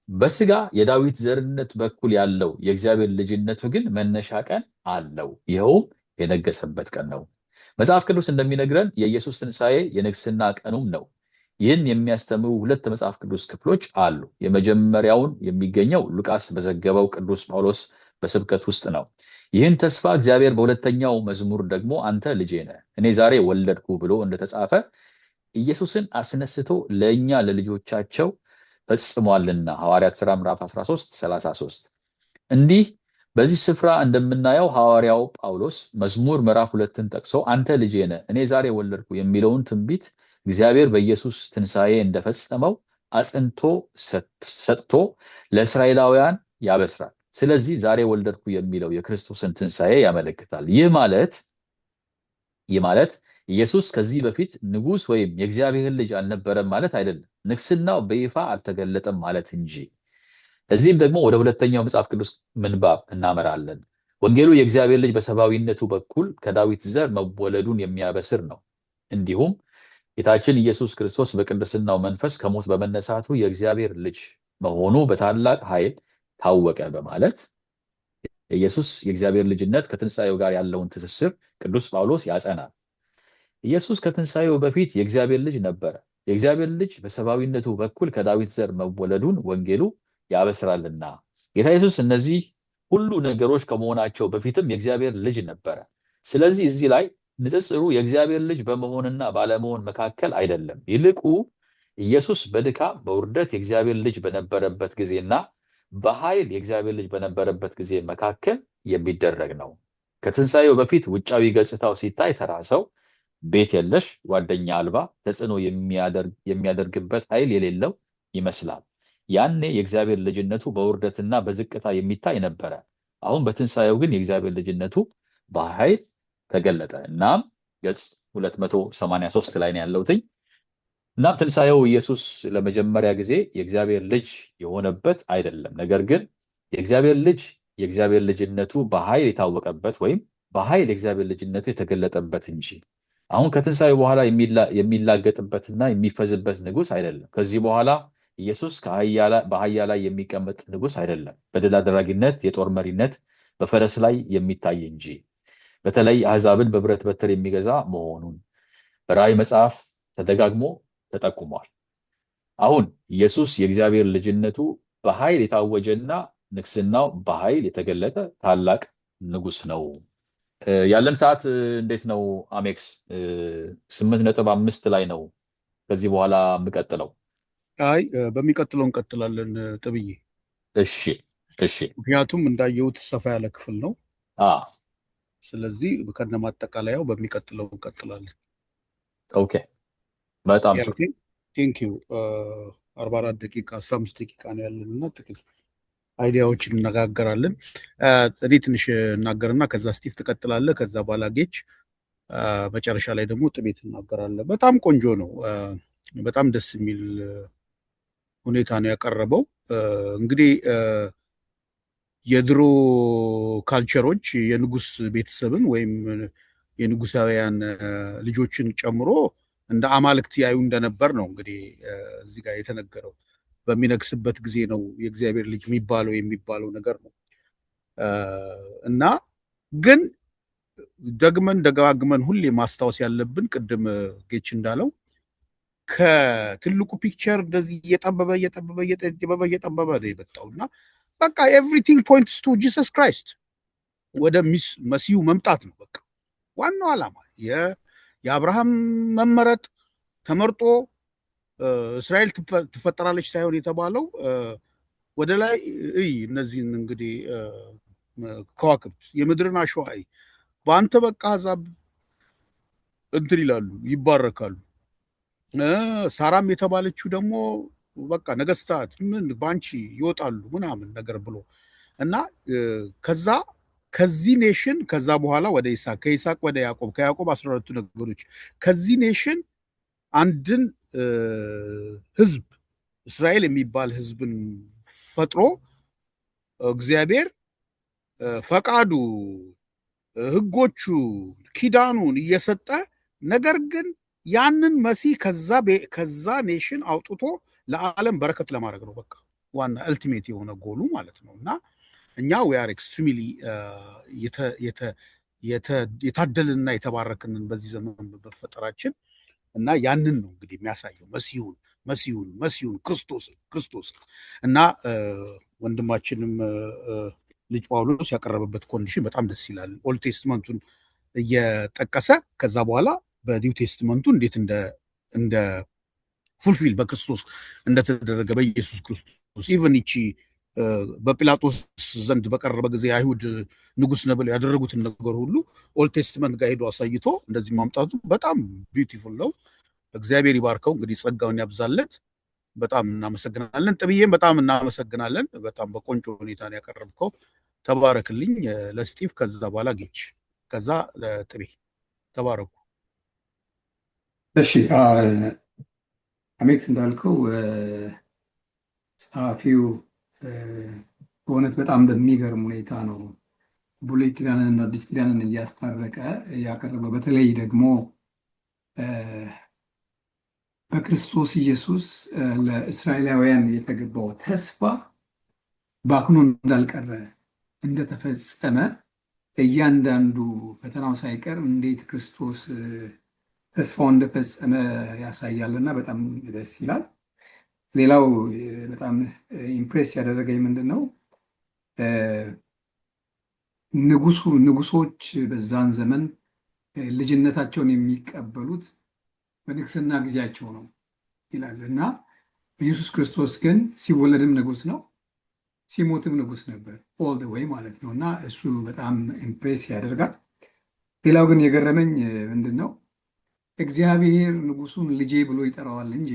በስጋ የዳዊት ዘርነት በኩል ያለው የእግዚአብሔር ልጅነቱ ግን መነሻ ቀን አለው። ይኸውም የነገሰበት ቀን ነው። መጽሐፍ ቅዱስ እንደሚነግረን የኢየሱስ ትንሣኤ የንግስና ቀኑም ነው። ይህን የሚያስተምሩ ሁለት መጽሐፍ ቅዱስ ክፍሎች አሉ። የመጀመሪያውን የሚገኘው ሉቃስ በዘገበው ቅዱስ ጳውሎስ በስብከት ውስጥ ነው። ይህን ተስፋ እግዚአብሔር በሁለተኛው መዝሙር ደግሞ አንተ ልጄ ነህ እኔ ዛሬ ወለድኩ ብሎ እንደተጻፈ ኢየሱስን አስነስቶ ለእኛ ለልጆቻቸው ፈጽሟልና ሐዋርያት ሥራ ምዕራፍ 13:33 እንዲህ በዚህ ስፍራ እንደምናየው ሐዋርያው ጳውሎስ መዝሙር ምዕራፍ 2ን ጠቅሶ አንተ ልጄ ነህ እኔ ዛሬ ወለድኩ የሚለውን ትንቢት እግዚአብሔር በኢየሱስ ትንሣኤ እንደፈጸመው አጽንቶ ሰጥቶ ለእስራኤላውያን ያበስራል። ስለዚህ ዛሬ ወለድኩ የሚለው የክርስቶስን ትንሣኤ ያመለክታል። ይህ ማለት ኢየሱስ ከዚህ በፊት ንጉሥ ወይም የእግዚአብሔር ልጅ አልነበረም ማለት አይደለም። ንግስናው በይፋ አልተገለጠም ማለት እንጂ። እዚህም ደግሞ ወደ ሁለተኛው መጽሐፍ ቅዱስ ምንባብ እናመራለን። ወንጌሉ የእግዚአብሔር ልጅ በሰብአዊነቱ በኩል ከዳዊት ዘር መወለዱን የሚያበስር ነው። እንዲሁም ጌታችን ኢየሱስ ክርስቶስ በቅድስናው መንፈስ ከሞት በመነሳቱ የእግዚአብሔር ልጅ መሆኑ በታላቅ ኃይል ታወቀ በማለት ኢየሱስ የእግዚአብሔር ልጅነት ከትንሣኤው ጋር ያለውን ትስስር ቅዱስ ጳውሎስ ያጸናል። ኢየሱስ ከትንሣኤው በፊት የእግዚአብሔር ልጅ ነበረ። የእግዚአብሔር ልጅ በሰብአዊነቱ በኩል ከዳዊት ዘር መወለዱን ወንጌሉ ያበስራልና። ጌታ ኢየሱስ እነዚህ ሁሉ ነገሮች ከመሆናቸው በፊትም የእግዚአብሔር ልጅ ነበረ። ስለዚህ እዚህ ላይ ንጽጽሩ የእግዚአብሔር ልጅ በመሆንና ባለመሆን መካከል አይደለም። ይልቁ ኢየሱስ በድካም በውርደት የእግዚአብሔር ልጅ በነበረበት ጊዜና በኃይል የእግዚአብሔር ልጅ በነበረበት ጊዜ መካከል የሚደረግ ነው። ከትንሣኤው በፊት ውጫዊ ገጽታው ሲታይ ተራ ሰው፣ ቤት የለሽ፣ ጓደኛ አልባ፣ ተጽዕኖ የሚያደርግበት ኃይል የሌለው ይመስላል። ያኔ የእግዚአብሔር ልጅነቱ በውርደትና በዝቅታ የሚታይ ነበረ። አሁን በትንሣኤው ግን የእግዚአብሔር ልጅነቱ በኃይል ተገለጠ። እናም ገጽ 283 ላይ ነው ያለውትኝ። እናም ትንሣኤው ኢየሱስ ለመጀመሪያ ጊዜ የእግዚአብሔር ልጅ የሆነበት አይደለም፣ ነገር ግን የእግዚአብሔር ልጅነቱ በኃይል የታወቀበት ወይም በኃይል የእግዚአብሔር ልጅነቱ የተገለጠበት እንጂ አሁን ከትንሣኤው በኋላ የሚላገጥበትና የሚፈዝበት ንጉሥ አይደለም። ከዚህ በኋላ ኢየሱስ በአህያ ላይ የሚቀመጥ ንጉሥ አይደለም፣ በድል አድራጊነት፣ የጦር መሪነት በፈረስ ላይ የሚታይ እንጂ በተለይ አሕዛብን በብረት በትር የሚገዛ መሆኑን በራእይ መጽሐፍ ተደጋግሞ ተጠቁሟል። አሁን ኢየሱስ የእግዚአብሔር ልጅነቱ በኃይል የታወጀና ንግስናው በኃይል የተገለጠ ታላቅ ንጉሥ ነው። ያለን ሰዓት እንዴት ነው አሜክስ? 8.5 ላይ ነው ከዚህ በኋላ የምቀጥለው። አይ በሚቀጥለው እንቀጥላለን ጥብዬ። እሺ። ምክንያቱም እንዳየሁት ሰፋ ያለ ክፍል ነው። ስለዚህ ከነ ማጠቃለያው በሚቀጥለው እንቀጥላለን። ኦኬ፣ በጣም ጥሩ። ቴንክ ዩ። 44 ደቂቃ 15 ደቂቃ ነው ያለን እና ጥቂት አይዲያዎችን እነጋገራለን። እኔ ትንሽ እናገርና ከዛ ስቲቭ ትቀጥላለህ። ከዛ በኋላ ጌች፣ መጨረሻ ላይ ደግሞ ጥቤት እናገራለን። በጣም ቆንጆ ነው። በጣም ደስ የሚል ሁኔታ ነው ያቀረበው። እንግዲህ የድሮ ካልቸሮች የንጉስ ቤተሰብን ወይም የንጉሳውያን ልጆችን ጨምሮ እንደ አማልክት ያዩ እንደነበር ነው እንግዲህ እዚህ ጋር የተነገረው። በሚነግስበት ጊዜ ነው የእግዚአብሔር ልጅ የሚባለው ነገር ነው። እና ግን ደጋግመን ሁሌ ማስታወስ ያለብን ቅድም ጌች እንዳለው ከትልቁ ፒክቸር እንደዚህ እየጠበበ ነው የመጣው እና በቃ ኤቭሪቲንግ ፖይንትስ ቱ ጂሰስ ክራይስት፣ ወደ መሲሁ መምጣት ነው በቃ ዋናው ዓላማ። የአብርሃም መመረጥ ተመርጦ እስራኤል ትፈጠራለች ሳይሆን የተባለው ወደ ላይ እነዚህን እንግዲህ ከዋክብት የምድርን አሸዋ በአንተ በቃ አሕዛብ እንትን ይላሉ፣ ይባረካሉ። ሳራም የተባለችው ደግሞ በቃ ነገስታት ምን ባንቺ ይወጣሉ ምናምን ነገር ብሎ እና ከዚህ ኔሽን ከዛ በኋላ ወደ ይስሐቅ፣ ከይስሐቅ ወደ ያዕቆብ፣ ከያዕቆብ 12 ነገዶች፣ ከዚህ ኔሽን አንድን ህዝብ እስራኤል የሚባል ህዝብን ፈጥሮ እግዚአብሔር ፈቃዱ፣ ህጎቹ፣ ኪዳኑን እየሰጠ ነገር ግን ያንን መሲህ ከዛ ኔሽን አውጥቶ ለዓለም በረከት ለማድረግ ነው በቃ ዋና አልቲሜት የሆነ ጎሉ ማለት ነው። እና እኛ we are extremely የታደልንና የተባረክንን በዚህ ዘመን በፈጠራችን እና ያንን ነው እንግዲህ የሚያሳየው መሲሁን ክርስቶስን እና ወንድማችንም ልጅ ጳውሎስ ያቀረበበት ኮንዲሽን በጣም ደስ ይላል። ኦልድ ቴስትመንቱን እየጠቀሰ ከዛ በኋላ በኒው ቴስትመንቱ እንዴት እንደ ፉልፊል በክርስቶስ እንደተደረገ በኢየሱስ ክርስቶስ ኢቨን ይቺ በጲላጦስ ዘንድ በቀረበ ጊዜ አይሁድ ንጉስ ነው ብለው ያደረጉትን ነገር ሁሉ ኦልድ ቴስትመንት ጋር ሄዶ አሳይቶ እንደዚህ ማምጣቱ በጣም ቢዩቲፉል ነው። እግዚአብሔር ይባርከው፣ እንግዲህ ጸጋውን ያብዛለት። በጣም እናመሰግናለን። ጥብዬም በጣም እናመሰግናለን። በጣም በቆንጆ ሁኔታ ነው ያቀረብከው። ተባረክልኝ። ለስቲቭ ከዛ በኋላ ጌች ከዛ ለጥቤ ተባረኩ። እሺ አሜክስ እንዳልከው ጸሐፊው በእውነት በጣም በሚገርም ሁኔታ ነው ብሉይ ኪዳንን እና አዲስ ኪዳንን እያስታረቀ ያቀረበው። በተለይ ደግሞ በክርስቶስ ኢየሱስ ለእስራኤላውያን የተገባው ተስፋ ባክኖ እንዳልቀረ እንደተፈጸመ እያንዳንዱ ፈተናው ሳይቀር እንዴት ክርስቶስ ተስፋው እንደፈጸመ ያሳያልና በጣም ደስ ይላል። ሌላው በጣም ኢምፕሬስ ያደረገኝ ምንድን ነው ንጉሶች በዛን ዘመን ልጅነታቸውን የሚቀበሉት በንግስና ጊዜያቸው ነው ይላል እና ኢየሱስ ክርስቶስ ግን ሲወለድም ንጉስ ነው፣ ሲሞትም ንጉስ ነበር። ኦል ዘ ዌይ ማለት ነው እና እሱ በጣም ኢምፕሬስ ያደርጋል። ሌላው ግን የገረመኝ ምንድን ነው እግዚአብሔር ንጉሱን ልጄ ብሎ ይጠራዋል እንጂ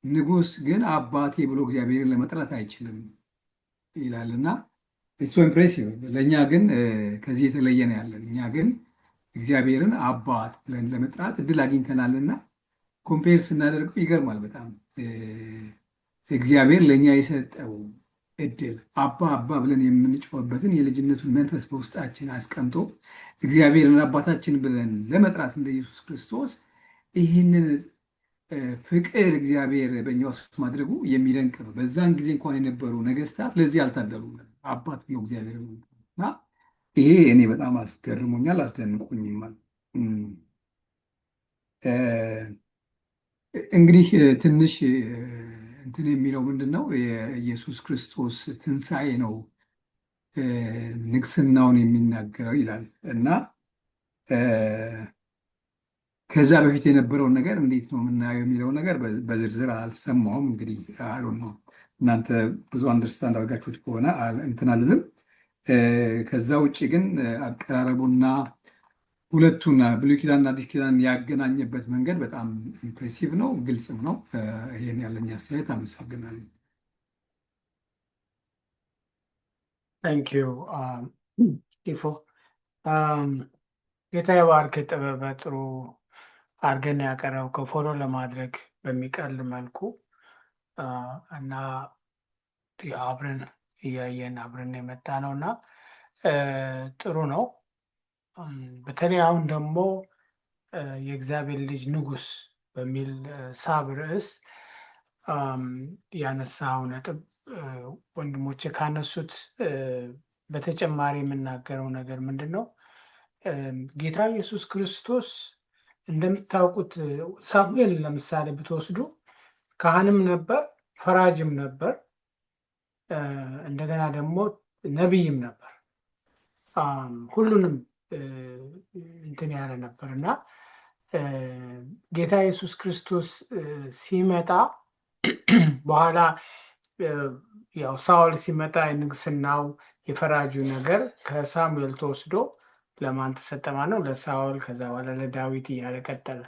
ንጉስ ግን አባቴ ብሎ እግዚአብሔርን ለመጥራት አይችልም ይላል እና እሱ ኢምፕሬሲቭ። ለእኛ ግን ከዚህ የተለየ ነው ያለን። እኛ ግን እግዚአብሔርን አባት ብለን ለመጥራት እድል አግኝተናልና ኮምፔር ስናደርገው ይገርማል በጣም እግዚአብሔር ለእኛ የሰጠው እድል አባ አባ ብለን የምንጮህበትን የልጅነቱን መንፈስ በውስጣችን አስቀምጦ እግዚአብሔርን አባታችን ብለን ለመጥራት እንደ ኢየሱስ ክርስቶስ ይህንን ፍቅር እግዚአብሔር በእኛ ውስጥ ማድረጉ የሚደንቅ ነው። በዛን ጊዜ እንኳን የነበሩ ነገስታት ለዚህ አልታደሉም አባት ብሎ እግዚአብሔር እና ይሄ እኔ በጣም አስገርሞኛል፣ አስደንቆኝማል። እንግዲህ ትንሽ እንትን የሚለው ምንድን ነው የኢየሱስ ክርስቶስ ትንሣኤ ነው ንግስናውን የሚናገረው ይላል እና ከዛ በፊት የነበረውን ነገር እንዴት ነው የምናየው የሚለው ነገር በዝርዝር አልሰማውም። እንግዲህ አሉ ነው እናንተ ብዙ አንደርስታንድ አድርጋችሁት ከሆነ እንትን አልልም። ከዛ ውጭ ግን አቀራረቡና ሁለቱና ብሉይ ኪዳንና አዲስ ኪዳን ያገናኘበት መንገድ በጣም ኢምፕሬሲቭ ነው፣ ግልጽም ነው። ይህን ያለኝ አስተያየት አመሰግናለሁ። ታንኪዩ ስቲፎ። ጌታ ይባርክ። ጥበበ ጥሩ አድርገን ያቀረብከው ፎሎ ለማድረግ በሚቀል መልኩ እና አብረን እያየን አብረን የመጣ ነው እና ጥሩ ነው። በተለይ አሁን ደግሞ የእግዚአብሔር ልጅ ንጉስ በሚል ሳብ ርዕስ ያነሳው ነጥብ ወንድሞቼ ካነሱት በተጨማሪ የምናገረው ነገር ምንድን ነው? ጌታ ኢየሱስ ክርስቶስ እንደምታውቁት ሳሙኤል ለምሳሌ ብትወስዱ ካህንም ነበር፣ ፈራጅም ነበር፣ እንደገና ደግሞ ነቢይም ነበር። ሁሉንም እንትን ያለ ነበር እና ጌታ ኢየሱስ ክርስቶስ ሲመጣ በኋላ ያው ሳውል ሲመጣ የንግስናው የፈራጁ ነገር ከሳሙኤል ተወስዶ ለማን ተሰጠ ማለት ነው? ለሳውል። ከዛ በኋላ ለዳዊት እያለ ቀጠለ።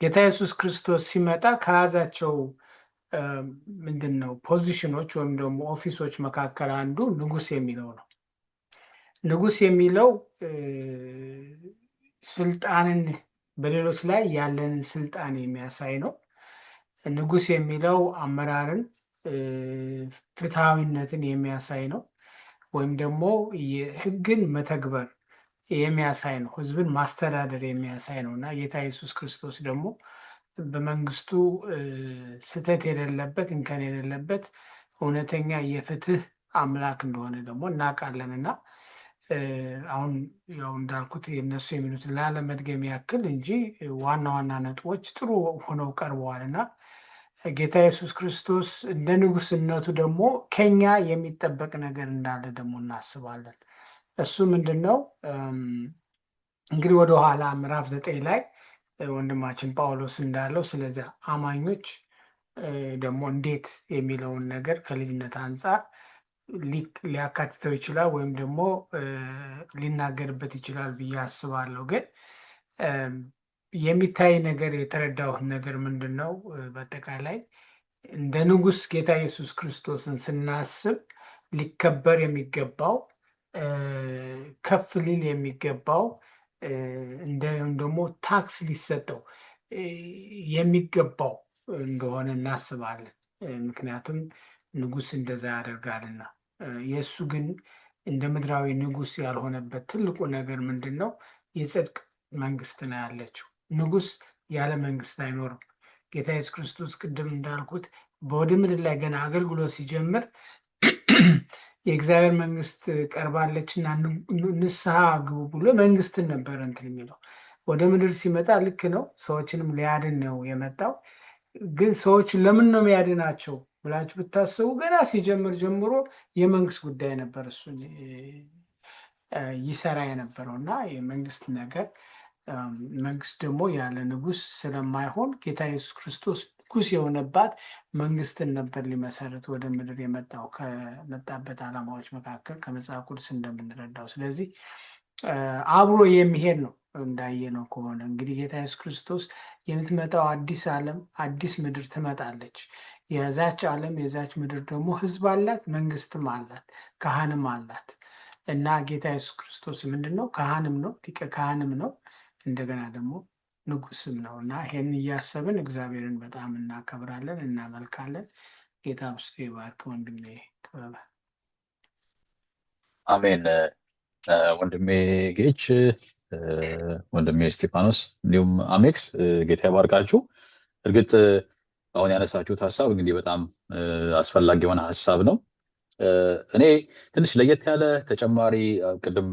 ጌታ ኢየሱስ ክርስቶስ ሲመጣ ከያዛቸው ምንድን ነው ፖዚሽኖች ወይም ደግሞ ኦፊሶች መካከል አንዱ ንጉስ የሚለው ነው። ንጉስ የሚለው ስልጣንን በሌሎች ላይ ያለንን ስልጣን የሚያሳይ ነው። ንጉስ የሚለው አመራርን፣ ፍትሐዊነትን የሚያሳይ ነው። ወይም ደግሞ የህግን መተግበር የሚያሳይ ነው። ህዝብን ማስተዳደር የሚያሳይ ነው እና ጌታ ኢየሱስ ክርስቶስ ደግሞ በመንግስቱ ስህተት የሌለበት እንከን የሌለበት እውነተኛ የፍትህ አምላክ እንደሆነ ደግሞ እናውቃለን እና አሁን ያው እንዳልኩት የነሱ የሚሉትን ላለመድገም ያክል እንጂ ዋና ዋና ነጥቦች ጥሩ ሆነው ቀርበዋል እና ጌታ ኢየሱስ ክርስቶስ እንደ ንጉስነቱ ደግሞ ከኛ የሚጠበቅ ነገር እንዳለ ደግሞ እናስባለን። እሱ ምንድን ነው እንግዲህ ወደኋላ ምዕራፍ 9 ላይ ወንድማችን ጳውሎስ እንዳለው ስለዚያ አማኞች ደግሞ እንዴት የሚለውን ነገር ከልጅነት አንጻር ሊያካትተው ይችላል ወይም ደግሞ ሊናገርበት ይችላል ብዬ አስባለሁ። ግን የሚታይ ነገር የተረዳሁት ነገር ምንድን ነው? በአጠቃላይ እንደ ንጉሥ ጌታ ኢየሱስ ክርስቶስን ስናስብ ሊከበር የሚገባው ከፍ ሊል የሚገባው እንዲሁም ደግሞ ታክስ ሊሰጠው የሚገባው እንደሆነ እናስባለን። ምክንያቱም ንጉሥ እንደዛ ያደርጋልና። የእሱ ግን እንደ ምድራዊ ንጉሥ ያልሆነበት ትልቁ ነገር ምንድን ነው? የጽድቅ መንግስት ነው ያለችው። ንጉሥ ያለ መንግስት አይኖርም። ጌታ ኢየሱስ ክርስቶስ ቅድም እንዳልኩት በወደ ምድር ላይ ገና አገልግሎት ሲጀምር የእግዚአብሔር መንግስት ቀርባለችና ንስሐ ግቡ ብሎ መንግስትን ነበር እንትን የሚለው። ወደ ምድር ሲመጣ ልክ ነው፣ ሰዎችንም ሊያድን ነው የመጣው። ግን ሰዎችን ለምን ነው የሚያድናቸው ብላችሁ ብታስቡ ገና ሲጀምር ጀምሮ የመንግስት ጉዳይ ነበር እሱን ይሰራ የነበረው እና የመንግስት ነገር መንግስት ደግሞ ያለ ንጉሥ ስለማይሆን ጌታ ኢየሱስ ክርስቶስ ንጉሥ የሆነባት መንግስትን ነበር ሊመሰረት ወደ ምድር የመጣው ከመጣበት ዓላማዎች መካከል ከመጽሐፍ ቅዱስ እንደምንረዳው። ስለዚህ አብሮ የሚሄድ ነው። እንዳየነው ከሆነ እንግዲህ ጌታ ኢየሱስ ክርስቶስ የምትመጣው አዲስ ዓለም አዲስ ምድር ትመጣለች። የዛች ዓለም የዛች ምድር ደግሞ ህዝብ አላት፣ መንግስትም አላት፣ ካህንም አላት እና ጌታ ኢየሱስ ክርስቶስ ምንድን ነው? ካህንም ነው፣ ሊቀ ካህንም ነው፣ እንደገና ደግሞ ንጉስም ነው እና ይሄን እያሰብን እግዚአብሔርን በጣም እናከብራለን፣ እናመልካለን። ጌታ ብስቶ ይባርክ ወንድሜ ጥበበ። አሜን። ወንድሜ ጌች፣ ወንድሜ እስጢፋኖስ እንዲሁም አሜክስ ጌታ ይባርካችሁ። እርግጥ አሁን ያነሳችሁት ሀሳብ እንግዲህ በጣም አስፈላጊ የሆነ ሀሳብ ነው። እኔ ትንሽ ለየት ያለ ተጨማሪ ቅድም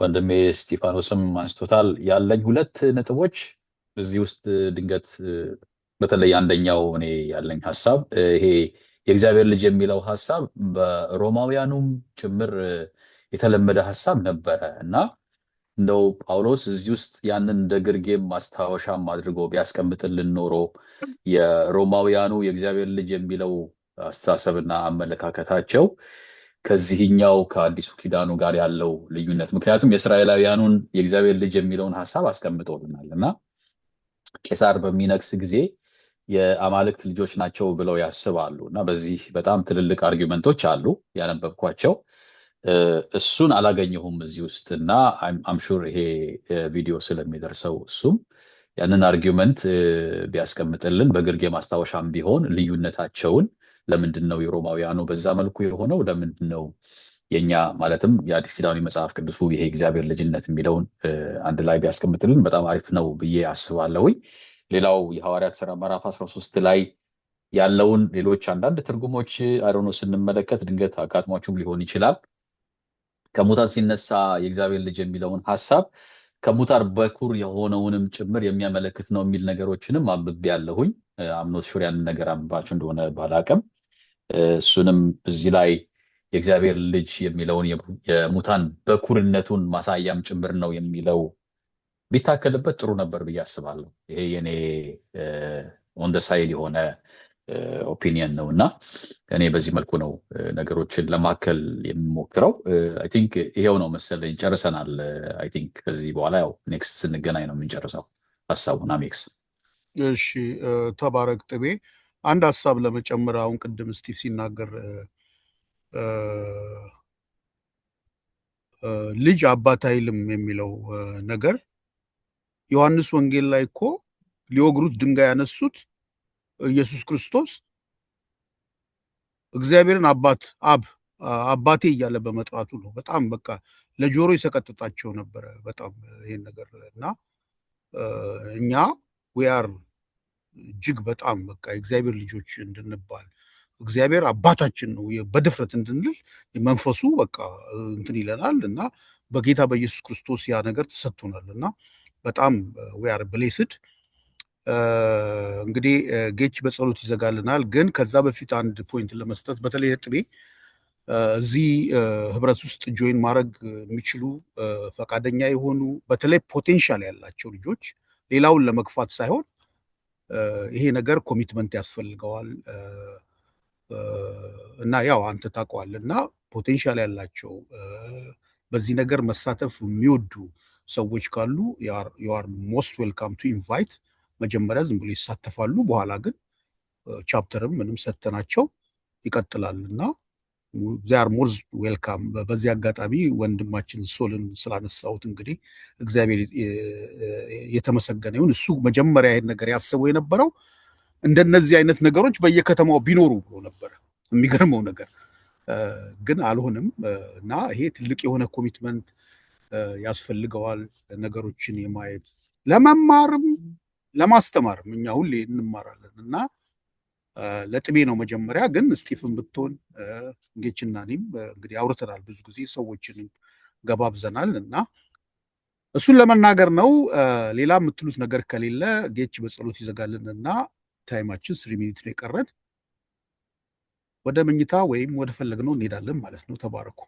ወንድሜ እስጢፋኖስም አንስቶታል ያለኝ ሁለት ነጥቦች እዚህ ውስጥ ድንገት በተለይ አንደኛው እኔ ያለኝ ሀሳብ ይሄ የእግዚአብሔር ልጅ የሚለው ሀሳብ በሮማውያኑም ጭምር የተለመደ ሀሳብ ነበረ እና እንደው ጳውሎስ እዚህ ውስጥ ያንን እንደ ግርጌም ማስታወሻም አድርጎ ቢያስቀምጥልን ኖሮ የሮማውያኑ የእግዚአብሔር ልጅ የሚለው አስተሳሰብና አመለካከታቸው ከዚህኛው ከአዲሱ ኪዳኑ ጋር ያለው ልዩነት፣ ምክንያቱም የእስራኤላውያኑን የእግዚአብሔር ልጅ የሚለውን ሀሳብ አስቀምጦልናል እና ቄሳር በሚነግስ ጊዜ የአማልክት ልጆች ናቸው ብለው ያስባሉ እና በዚህ በጣም ትልልቅ አርጊመንቶች አሉ ያነበብኳቸው። እሱን አላገኘሁም እዚህ ውስጥ እና አምሹር ይሄ ቪዲዮ ስለሚደርሰው እሱም ያንን አርጊመንት ቢያስቀምጥልን በግርጌ ማስታወሻም ቢሆን ልዩነታቸውን፣ ለምንድን ነው የሮማውያኑ በዛ መልኩ የሆነው፣ ለምንድን ነው የኛ ማለትም የአዲስ ኪዳኑ መጽሐፍ ቅዱሱ ይሄ እግዚአብሔር ልጅነት የሚለውን አንድ ላይ ቢያስቀምጥልን በጣም አሪፍ ነው ብዬ አስባለሁኝ። ሌላው የሐዋርያት ሥራ ምዕራፍ 13 ላይ ያለውን ሌሎች አንዳንድ ትርጉሞች አይሮኖ ስንመለከት ድንገት አጋጥሟችሁም ሊሆን ይችላል። ከሙታን ሲነሳ የእግዚአብሔር ልጅ የሚለውን ሀሳብ ከሙታን በኩር የሆነውንም ጭምር የሚያመለክት ነው የሚል ነገሮችንም አንብቤ ያለሁኝ። አምኖት ሹር ያንን ነገር አንብባችሁ እንደሆነ ባላቅም እሱንም እዚህ ላይ የእግዚአብሔር ልጅ የሚለውን የሙታን በኩርነቱን ማሳያም ጭምር ነው የሚለው ቢታከልበት ጥሩ ነበር ብዬ አስባለሁ። ይሄ የኔ ኦን ደ ሳይድ የሆነ ኦፒኒየን ነው እና እኔ በዚህ መልኩ ነው ነገሮችን ለማከል የምሞክረው። አይ ቲንክ ይሄው ነው መሰለኝ። ጨርሰናል። አይ ቲንክ ከዚህ በኋላ ያው ኔክስት ስንገናኝ ነው የምንጨርሰው ሀሳቡን። አሜክስ። እሺ ተባረክ ጥቤ። አንድ ሀሳብ ለመጨመር አሁን ቅድም ስቲቭ ሲናገር ልጅ አባት አይልም የሚለው ነገር ዮሐንስ ወንጌል ላይ እኮ ሊወግሩት ድንጋይ ያነሱት ኢየሱስ ክርስቶስ እግዚአብሔርን አባቴ እያለ በመጥራቱ ነው። በጣም በቃ ለጆሮ ይሰቀጥጣቸው ነበረ በጣም ይሄን ነገር እና እኛ ዊአር እጅግ በጣም በቃ የእግዚአብሔር ልጆች እንድንባል እግዚአብሔር አባታችን ነው በድፍረት እንድንል መንፈሱ በቃ እንትን ይለናል እና በጌታ በኢየሱስ ክርስቶስ ያ ነገር ተሰጥቶናል እና በጣም ዊአር ብሌስድ። እንግዲህ ጌች በጸሎት ይዘጋልናል። ግን ከዛ በፊት አንድ ፖይንት ለመስጠት በተለይ ጥቤ እዚህ ህብረት ውስጥ ጆይን ማድረግ የሚችሉ ፈቃደኛ የሆኑ በተለይ ፖቴንሻል ያላቸው ልጆች ሌላውን ለመግፋት ሳይሆን ይሄ ነገር ኮሚትመንት ያስፈልገዋል እና ያው አንተ ታውቀዋለህ እና ፖቴንሻል ያላቸው በዚህ ነገር መሳተፍ የሚወዱ ሰዎች ካሉ you are most welcome to invite። መጀመሪያ ዝም ብሎ ይሳተፋሉ፣ በኋላ ግን ቻፕተርም ምንም ሰተናቸው ይቀጥላል እና they are more welcome። በዚህ አጋጣሚ ወንድማችን ሶልን ስላነሳሁት እንግዲህ እግዚአብሔር የተመሰገነ ይሁን። እሱ መጀመሪያ ይሄን ነገር ያሰበው የነበረው እንደነዚህ አይነት ነገሮች በየከተማው ቢኖሩ ብሎ ነበረ። የሚገርመው ነገር ግን አልሆነም እና ይሄ ትልቅ የሆነ ኮሚትመንት ያስፈልገዋል። ነገሮችን የማየት ለመማርም ለማስተማርም እኛ ሁሌ እንማራለን እና ለጥቤ ነው መጀመሪያ። ግን ስቲፍን ብትሆን ጌችና እኔም እንግዲህ አውርተናል፣ ብዙ ጊዜ ሰዎችንም ገባብዘናል እና እሱን ለመናገር ነው። ሌላ የምትሉት ነገር ከሌለ ጌች በጸሎት ይዘጋልን እና ታይማችን 3 ሚኒት ነው የቀረን። ወደ መኝታ ወይም ወደ ፈለግነው እንሄዳለን ማለት ነው። ተባረኩ።